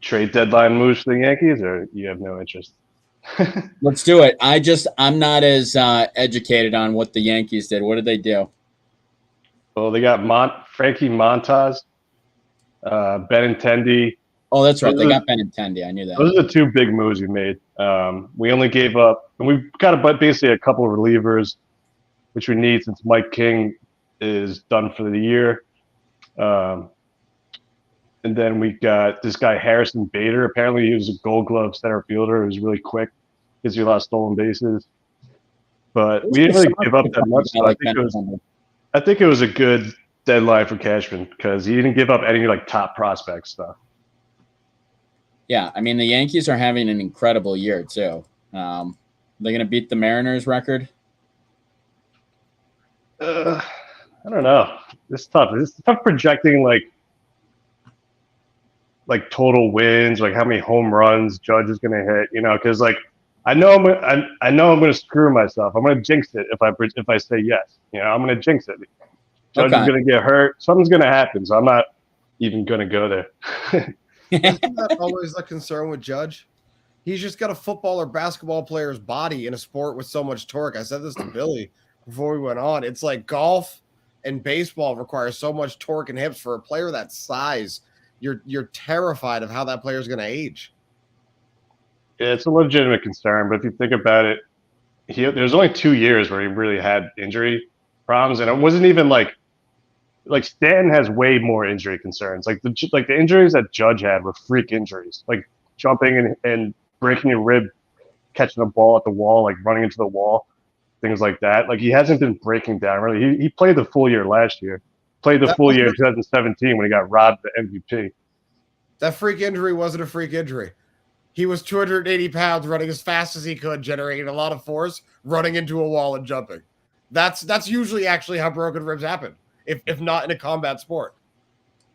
trade deadline moves for the Yankees, or you have no interest? Let's do it. I'm not as educated on what the Yankees did. What did they do? Well, they got Frankie Montas, Benintendi. Oh, that's right. They got Benintendi. I knew that. Those are the two big moves we made. We only gave up, and we've got basically a couple of relievers, which we need since Mike King is done for the year. And then we got this guy, Harrison Bader. Apparently he was a Gold Glove center fielder. He was really quick. Gives you a lot of stolen bases. But we didn't really give up that much. So I think it was a good deadline for Cashman because he didn't give up any top prospect stuff. Yeah, I mean, the Yankees are having an incredible year, too. They're going to beat the Mariners record? I don't know. It's tough. It's tough projecting total wins, how many home runs Judge is going to hit, because I know I'm going to screw myself. I'm going to jinx it if I say yes. I'm going to jinx it. Judge is going to get hurt. Something's going to happen, so I'm not even going to go there. Isn't that always the concern with Judge? He's just got a football or basketball player's body in a sport with so much torque. I said this to Billy before we went on. It's like golf and baseball require so much torque and hips for a player that size. You're terrified of how that player is going to age. Yeah, it's a legitimate concern, but if you think about it, there's only 2 years where he really had injury problems, and it wasn't even like Stanton has way more injury concerns. The injuries that Judge had were freak injuries, like jumping and breaking a rib, catching a ball at the wall, running into the wall, things like that. He hasn't been breaking down really. He played the full year last year. Played the full year in 2017 when he got robbed the MVP. That freak injury wasn't a freak injury. He was 280 pounds running as fast as he could, generating a lot of force, running into a wall and jumping. That's usually actually how broken ribs happen, if not in a combat sport.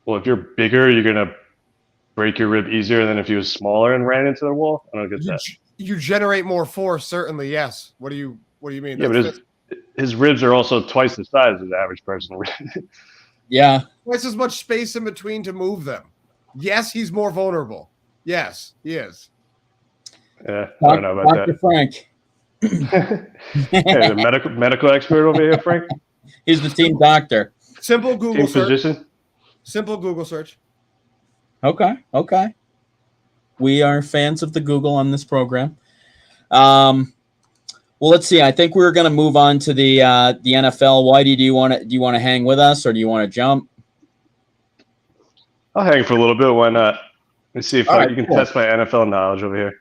Well, if you're bigger, you're going to break your rib easier than if you was smaller and ran into the wall? I don't get that. You generate more force, certainly, yes. What do you mean? Yeah, but his ribs are also twice the size of the average person. Yeah. Twice as much space in between to move them. Yes, he's more vulnerable. Yes, he is. Yeah, I don't know about Dr. Frank. Hey, the medical expert over here, Frank. He's the team doctor. Simple Google team search. Physician. Simple Google search. Okay. We are fans of the Google on this program. Well, let's see. I think we're going to move on to the NFL. Whitey, do you want to hang with us or do you want to jump? I'll hang for a little bit. Why not? Let's see if you can test my NFL knowledge over here.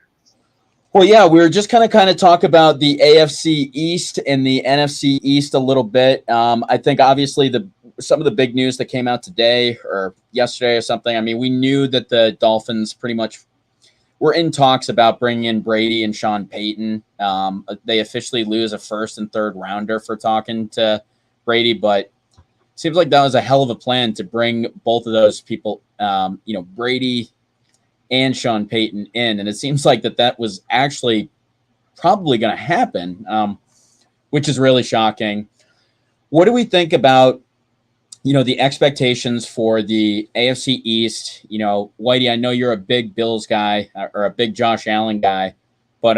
Well, yeah, we were just kind of talk about the AFC East and the NFC East a little bit. I think obviously some of the big news that came out today or yesterday or something. I mean, we knew that the Dolphins pretty much were in talks about bringing in Brady and Sean Payton. They officially lose a first and third rounder for talking to Brady, but it seems like that was a hell of a plan to bring both of those people, Brady and Sean Payton in. And it seems like that was actually probably going to happen, which is really shocking. What do we think about, the expectations for the AFC East? Whitey, I know you're a big Bills guy or a big Josh Allen guy, but,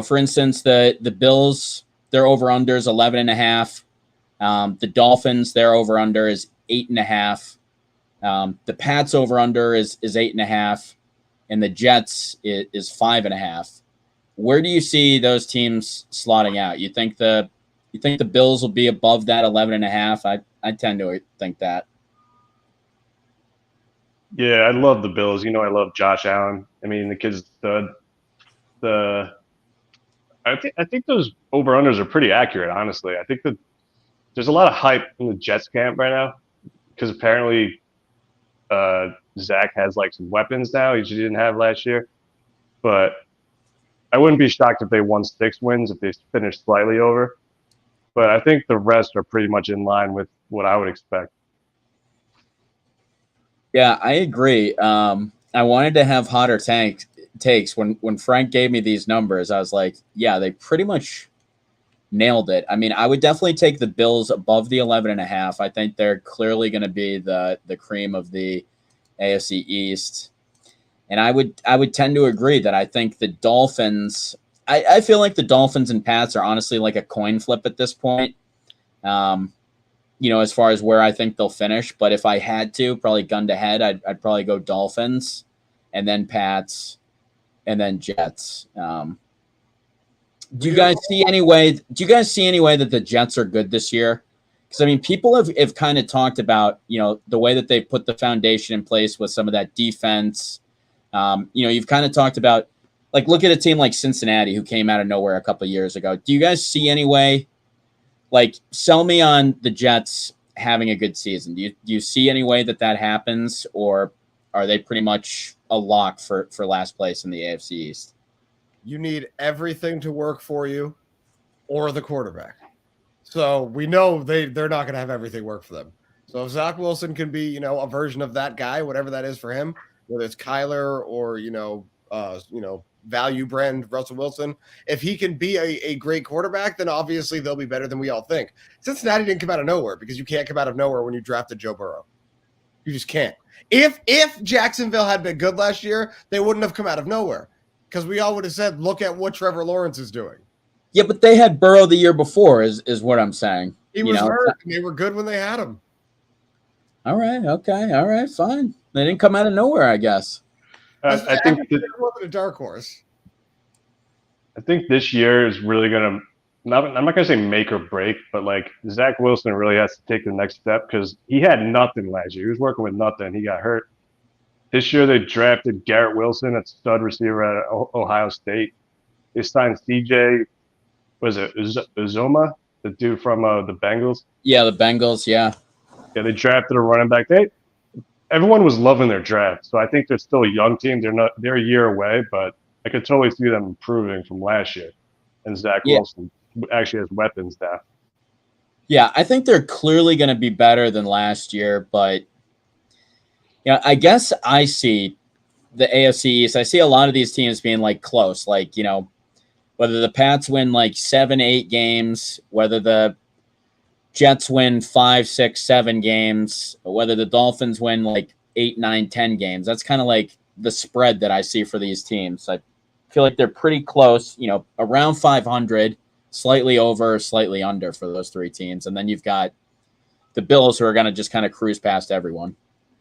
for instance, the Bills, their over-under is 11.5. The Dolphins, their over-under is 8.5. The Pats over-under is 8.5, and the Jets is 5.5. Where do you see those teams slotting out? You think the Bills will be above that 11.5? I tend to think that. Yeah, I love the Bills. I love Josh Allen. I mean, the kid's stud. I think those over-unders are pretty accurate, honestly. I think that there's a lot of hype in the Jets camp right now because apparently Zach has some weapons now he didn't have last year. but I wouldn't be shocked if they won 6 wins if they finished slightly over. But I think the rest are pretty much in line with what I would expect. Yeah, I agree. I wanted to have hotter takes when Frank gave me these numbers. I was like, yeah, they pretty much nailed it. I mean, I would definitely take the Bills above the 11.5. I think they're clearly going to be the cream of the AFC East. And I would tend to agree that I think the Dolphins. I feel like the Dolphins and Pats are honestly like a coin flip at this point. As far as where I think they'll finish. But if I had to, probably gun to head, I'd probably go Dolphins, and then Pats, and then Jets. Do you guys see any way that the Jets are good this year? Because I mean, people have kind of talked about the way that they've put the foundation in place with some of that defense. You've kind of talked about like look at a team like Cincinnati who came out of nowhere a couple of years ago. Do you guys see any way? Like, sell me on the Jets having a good season. Do you see any way that happens, or are they pretty much a lock for last place in the AFC East? You need everything to work for you or the quarterback. So we know they're not going to have everything work for them. So if Zach Wilson can be, a version of that guy, whatever that is for him, whether it's Kyler or, value brand Russell Wilson, if he can be a great quarterback, then obviously they'll be better than we all think. Cincinnati didn't come out of nowhere because you can't come out of nowhere when you drafted Joe Burrow. You just can't. If Jacksonville had been good last year, they wouldn't have come out of nowhere because we all would have said, look at what Trevor Lawrence is doing. Yeah, but they had Burrow the year before is what I'm saying. He was hurt, and they were good when they had him. All right, okay, all right, fine. They didn't come out of nowhere, I guess. I think it wasn't a dark horse. I think this year is really going to, I'm not going to say make or break, but like Zach Wilson really has to take the next step because he had nothing last year. He was working with nothing. He got hurt. This year they drafted Garrett Wilson, a stud receiver at Ohio State. They signed CJ, was it Uzoma, the dude from the Bengals? Yeah, the Bengals, yeah. Yeah, they drafted a running back. Everyone was loving their draft, so I think they're still a young team. They're a year away, but I could totally see them improving from last year. And Zach Wilson actually has weapons now. Yeah, I think they're clearly going to be better than last year, but I guess I see the AFC East. I see a lot of these teams being like close, like whether the Pats win like 7-8 games, whether the Jets win 5, 6, 7 games, whether the Dolphins win like 8, 9, 10 games. That's kind of like the spread that I see for these teams. I feel like they're pretty close, around 500, slightly over, slightly under for those three teams. And then you've got the Bills who are going to just kind of cruise past everyone.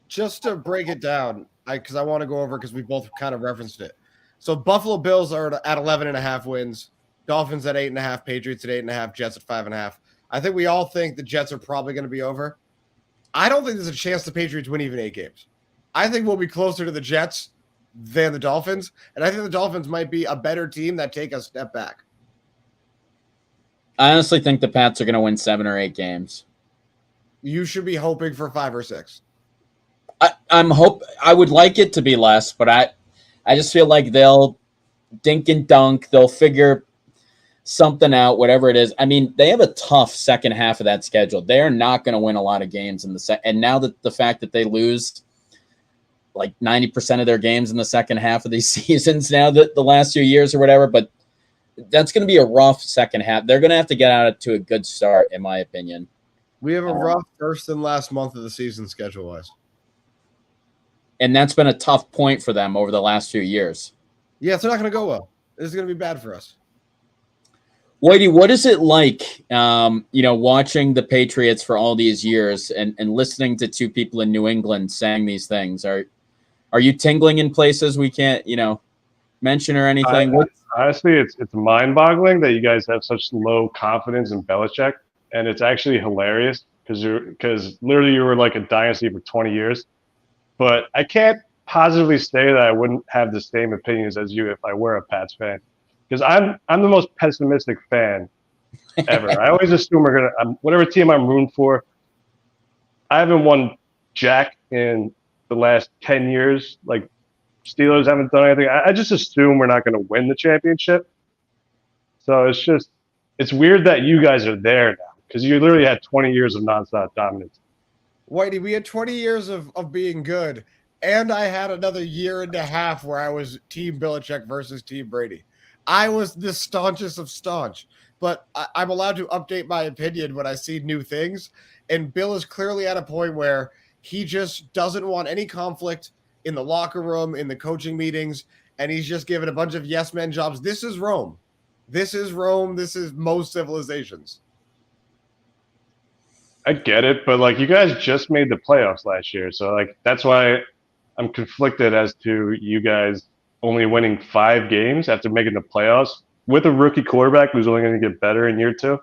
Just to break it down, because I want to go over because we both kind of referenced it. So Buffalo Bills are at 11.5 wins, Dolphins at 8.5, Patriots at 8.5, Jets at 5.5. I think we all think the Jets are probably going to be over. I don't think there's a chance the Patriots win even 8 games. I think we'll be closer to the Jets than the Dolphins, and I think the Dolphins might be a better team that take a step back. I honestly think the Pats are going to win 7 or 8 games. You should be hoping for 5 or 6. I would like it to be less, but I just feel like they'll dink and dunk. They'll figure something out, whatever it is. I mean, they have a tough second half of that schedule. They are not going to win a lot of games in the and now that the fact that they lose like 90% of their games in the second half of these seasons now, the last few years or whatever, but that's going to be a rough second half. They're going to have to get out to a good start, in my opinion. We have a rough first and last month of the season schedule-wise. And that's been a tough point for them over the last few years. Yeah, it's not going to go well. This is going to be bad for us. Whitey, what is it like, watching the Patriots for all these years and listening to two people in New England saying these things? Are you tingling in places we can't, mention or anything? Honestly, it's mind-boggling that you guys have such low confidence in Belichick, and it's actually hilarious because literally you were like a dynasty for 20 years. But I can't positively say that I wouldn't have the same opinions as you if I were a Pats fan, because I'm the most pessimistic fan ever. I always assume whatever team I'm rooting for. I haven't won jack in the last 10 years, like Steelers haven't done anything. I just assume we're not going to win the championship. So it's weird that you guys are there now because you literally had 20 years of nonstop dominance. Whitey, we had 20 years of being good, and I had another year and a half where I was Team Belichick versus Team Brady. I was the staunchest of staunch, but I'm allowed to update my opinion when I see new things. And Bill is clearly at a point where he just doesn't want any conflict in the locker room, in the coaching meetings, and he's just given a bunch of yes men jobs. This is Rome. This is Rome. This is most civilizations. I get it, but like you guys just made the playoffs last year, so like that's why I'm conflicted as to you guys only winning 5 games after making the playoffs with a rookie quarterback who's only going to get better in year 2.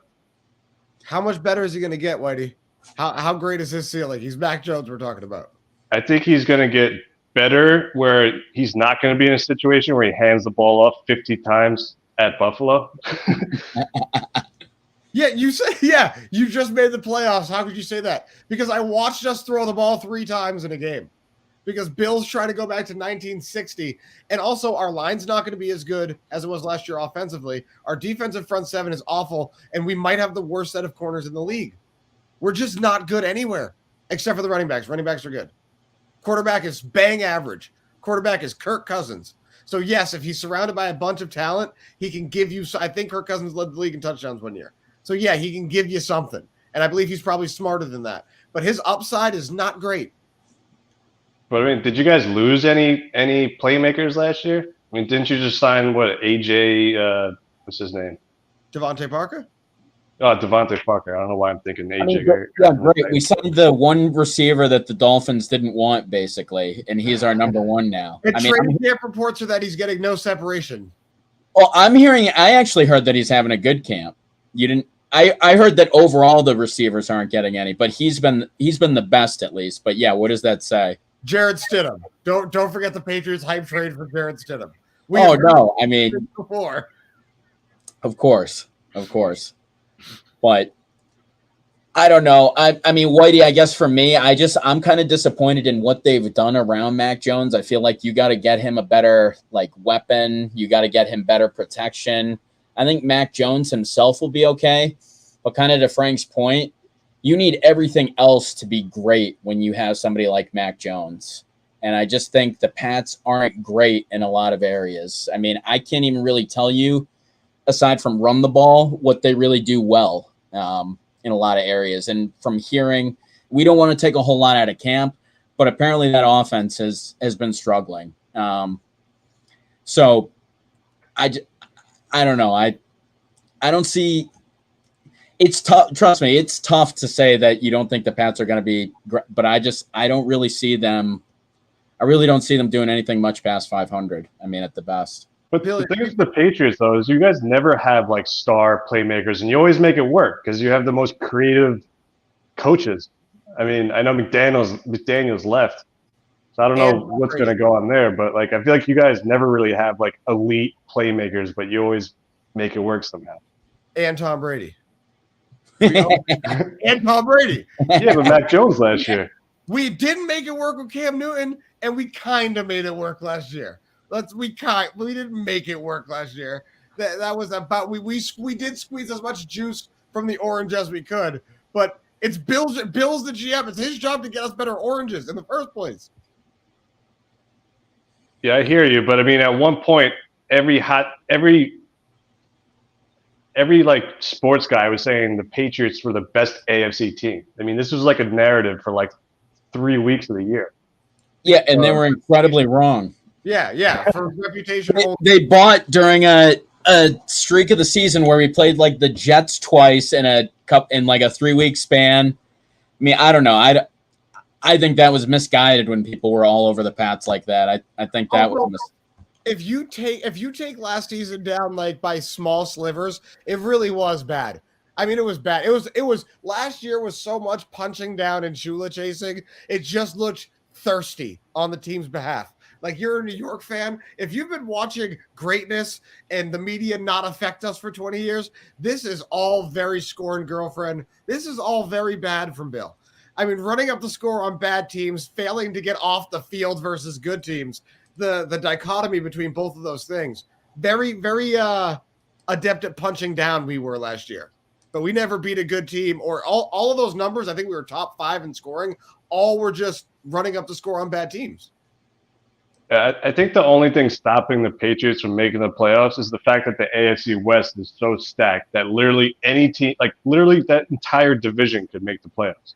How much better is he going to get, Whitey? How great is his ceiling? He's Mac Jones we're talking about. I think he's going to get better where he's not going to be in a situation where he hands the ball off 50 times at Buffalo. Yeah, you just made the playoffs. How could you say that? Because I watched us throw the ball 3 times in a game. Because Bill's trying to go back to 1960. And also, our line's not going to be as good as it was last year offensively. Our defensive front 7 is awful, and we might have the worst set of corners in the league. We're just not good anywhere, except for the running backs. Running backs are good. Quarterback is bang average. Quarterback is Kirk Cousins. So, yes, if he's surrounded by a bunch of talent, he can give you – I think Kirk Cousins led the league in touchdowns one year. So, yeah, he can give you something. And I believe he's probably smarter than that. But his upside is not great. But I mean, did you guys lose any playmakers last year? I mean, didn't you just sign AJ? What's his name? Devontae Parker? Oh, Devontae Parker. I don't know why I'm thinking AJ. I mean, great. We signed the one receiver that the Dolphins didn't want, basically, and he's our number 1 now. Training camp reports are that he's getting no separation. Well, I actually heard that he's having a good camp. You didn't? I heard that overall the receivers aren't getting any, but he's been the best at least. But yeah, what does that say? Jared Stidham. Don't forget the Patriots hype trade for Jared Stidham. No, I mean, before. Of course. But I don't know. I mean, Whitey, I guess for me, I'm kind of disappointed in what they've done around Mac Jones. I feel like you got to get him a better weapon. You got to get him better protection. I think Mac Jones himself will be okay. But kind of to Frank's point, you need everything else to be great when you have somebody like Mac Jones. And I just think the Pats aren't great in a lot of areas. I mean, I can't even really tell you, aside from run the ball, what they really do well in a lot of areas. And from hearing, we don't want to take a whole lot out of camp, but apparently that offense has been struggling. So I don't know. I don't see. It's tough. Trust me, it's tough to say that you don't think the Pats are going to be, but I don't really see them. I really don't see them doing anything much past 500. I mean, at the best. But the thing with the Patriots, though, is you guys never have star playmakers, and you always make it work because you have the most creative coaches. I mean, I know McDaniel's left, so I don't know what's going to go on there. But I feel like you guys never really have elite playmakers, but you always make it work somehow. And Tom Brady. And Tom Brady. Yeah, but Mac Jones last year. We didn't make it work with Cam Newton, and we kind of made it work last year. We didn't make it work last year. That was about we did squeeze as much juice from the orange as we could, but it's Bill's the GM. It's his job to get us better oranges in the first place. Yeah, I hear you, but I mean, at one point, every sports guy was saying the Patriots were the best AFC team. I mean, this was a narrative for 3 weeks of the year. Yeah, and they were incredibly wrong. Yeah. For reputation, they bought during a streak of the season where we played the Jets twice in a 3-week span. I mean, I don't know. I think that was misguided when people were all over the Pats like that. I think that was if you take last season down by small slivers, it really was bad. I mean, it was bad. It was last year was so much punching down and Shula chasing. It just looked thirsty on the team's behalf. You're a New York fan. If you've been watching greatness and the media not affect us for 20 years, this is all very scorned girlfriend. This is all very bad from Bill. I mean, running up the score on bad teams, failing to get off the field versus good teams. the dichotomy between both of those things. Very, very adept at punching down we were last year. But we never beat a good team, or all of those numbers. I think we were top 5 in scoring. All were just running up the score on bad teams. I think the only thing stopping the Patriots from making the playoffs is the fact that the AFC West is so stacked that literally any team, like literally that entire division could make the playoffs.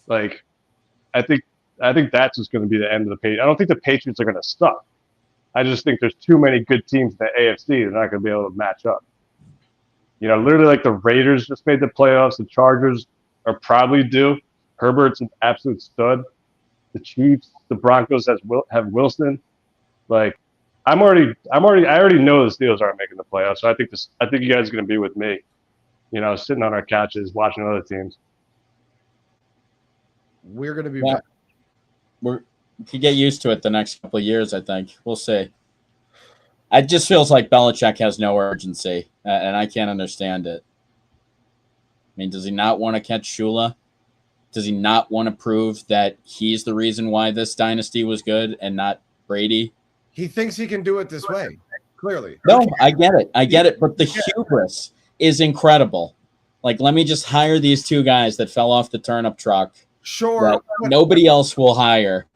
Like, I think that's just going to be the end of the Patriots. I don't think the Patriots are going to suck. I just think there's too many good teams in the AFC. They're not going to be able to match up. You know, literally like the Raiders just made the playoffs. The Chargers are probably due. Herbert's an absolute stud. The Chiefs, the Broncos have Wilson. Like, I already know the Steelers aren't making the playoffs. So I think you guys are going to be with me. You know, sitting on our couches watching other teams. We're going to be back. We could get used to it the next couple of years, I think. We'll see. It just feels like Belichick has no urgency, and I can't understand it. I mean, does he not want to catch Shula? Does he not want to prove that he's the reason why this dynasty was good and not Brady? He thinks he can do it this way, clearly. No, I get it. But the hubris is incredible. Like, let me just hire these 2 guys that fell off the turnip truck. Sure. Nobody else will hire.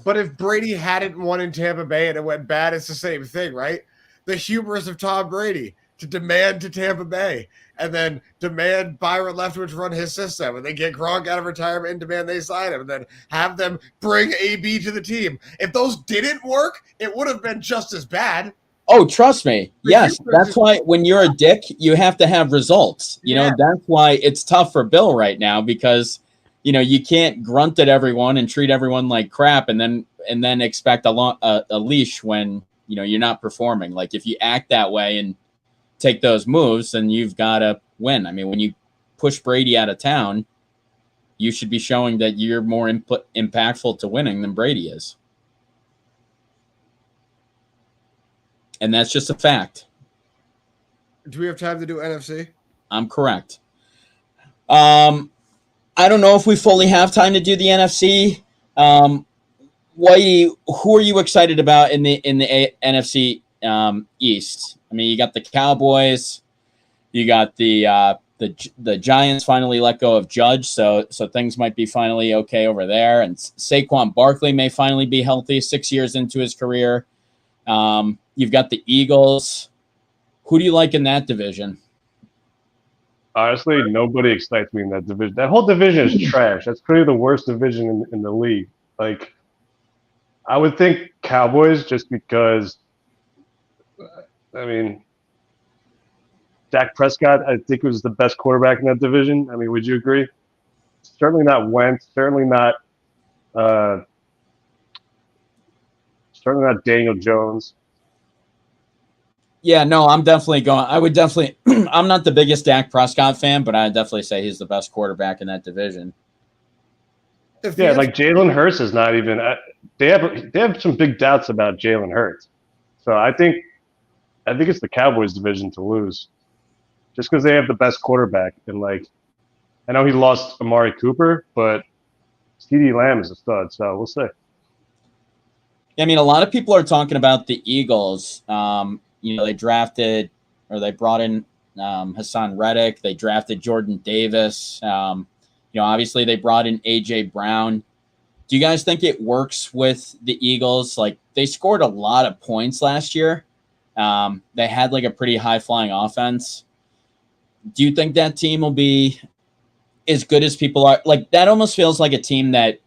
But if Brady hadn't won in Tampa Bay and it went bad, it's the same thing, right? The hubris of Tom Brady to demand to Tampa Bay and then demand Byron Leftwich run his system and then get Gronk out of retirement and demand they sign him and then have them bring AB to the team. If those didn't work, it would have been just as bad. Oh, trust me. Yes, that's why when you're a dick, you have to have results. You know, that's why it's tough for Bill right now because, you know, you can't grunt at everyone and treat everyone like crap and then expect a leash when, you know, you're not performing. Like, if you act that way and take those moves, then you've got to win. I mean, when you push Brady out of town, you should be showing that you're more impactful to winning than Brady is. And that's just a fact. Do we have time to do NFC? I'm correct. I don't know if we fully have time to do the NFC. Whitey, who are you excited about in the NFC East? I mean, you got the Cowboys, you got the Giants finally let go of Judge, so things might be finally okay over there. And Saquon Barkley may finally be healthy 6 years into his career. You've got the Eagles. Who do you like in that division? Honestly, nobody excites me in that division. That whole division is trash. That's probably the worst division in the league. Like, I would think Cowboys just because, I mean, Dak Prescott, I think, was the best quarterback in that division. I mean, would you agree? Certainly not Wentz. Certainly not Daniel Jones. Yeah, no, I'm definitely going. I would definitely. I'm not the biggest Dak Prescott fan, but I'd definitely say he's the best quarterback in that division. Yeah, like Jalen Hurts is not even. They have some big doubts about Jalen Hurts, so I think it's the Cowboys division to lose, just because they have the best quarterback. And like, I know he lost Amari Cooper, but CeeDee Lamb is a stud, so we'll see. I mean, a lot of people are talking about the Eagles. You know, they brought in Hassan Reddick. They drafted Jordan Davis. You know, obviously they brought in A.J. Brown. Do you guys think it works with the Eagles? Like, they scored a lot of points last year. They had like a pretty high-flying offense. Do you think that team will be as good as people are? Like, that almost feels like a team that,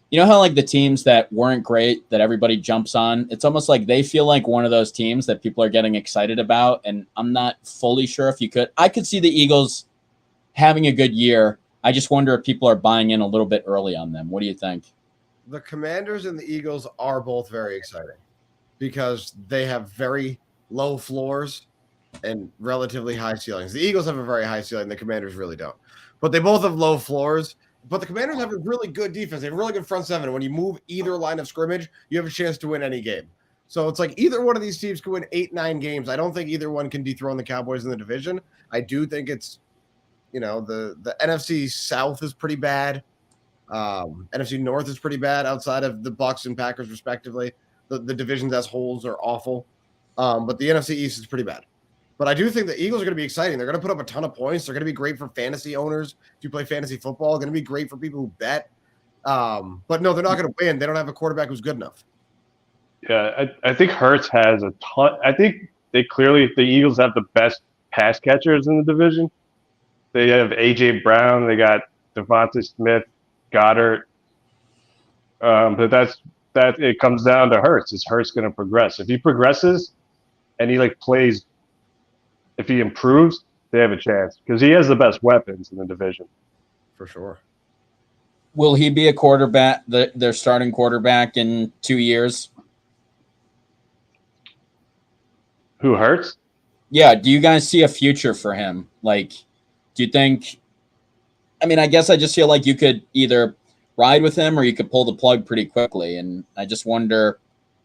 you know how like the teams that weren't great that everybody jumps on? It's almost like they feel like one of those teams that people are getting excited about, and I'm not fully sure if you could. I could see the Eagles having a good year. I just wonder if people are buying in a little bit early on them. What do you think? The Commanders and the Eagles are both very exciting because they have very low floors and relatively high ceilings. The Eagles have a very high ceiling. The Commanders really don't. But they both have low floors. But the Commanders have a really good defense. They have a really good front seven. When you move either line of scrimmage, you have a chance to win any game. So it's like either one of these teams can win 8-9 games. I don't think either one can dethrone the Cowboys in the division. I do think it's, you know, the NFC South is pretty bad. NFC North is pretty bad outside of the Bucs and Packers, respectively. The divisions as wholes are awful. But the NFC East is pretty bad. But I do think the Eagles are going to be exciting. They're going to put up a ton of points. They're going to be great for fantasy owners. If you play fantasy football, going to be great for people who bet. But no, they're not going to win. They don't have a quarterback who's good enough. Yeah, I think Hurts has a ton. I think the Eagles have the best pass catchers in the division. They have A.J. Brown. They got Devonta Smith, Goddard. But that it comes down to Hurts. Is Hurts going to progress? If he progresses and he plays, if he improves, they have a chance because he has the best weapons in the division. For sure. Will he be a quarterback, their starting quarterback in 2 years? Who Hurts? Yeah. Do you guys see a future for him? Do you think? I mean, I guess I just feel like you could either ride with him or you could pull the plug pretty quickly, and I just wonder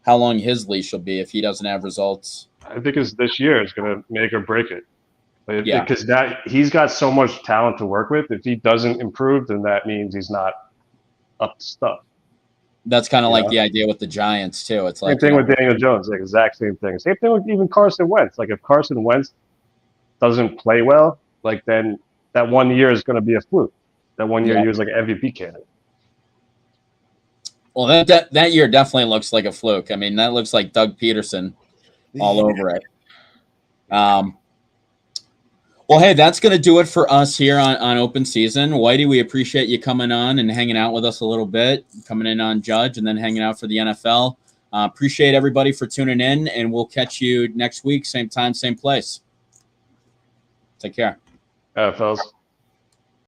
how long his leash will be if he doesn't have results. I think this year is going to make or break it. Yeah. Because he's got so much talent to work with. If he doesn't improve, then that means he's not up to stuff. That's kind of like the idea with the Giants too. It's Same thing with Daniel Jones, exact same thing. Same thing with even Carson Wentz. If Carson Wentz doesn't play well, then that 1 year is going to be a fluke. That 1 year he was an MVP candidate. Well, that year definitely looks like a fluke. I mean, that looks like Doug Peterson all over it. Well, hey, that's going to do it for us here on Open Season. Whitey, we appreciate you coming on and hanging out with us a little bit, coming in on Judge and then hanging out for the NFL. Appreciate everybody for tuning in, and we'll catch you next week, same time, same place. Take care. Fellas.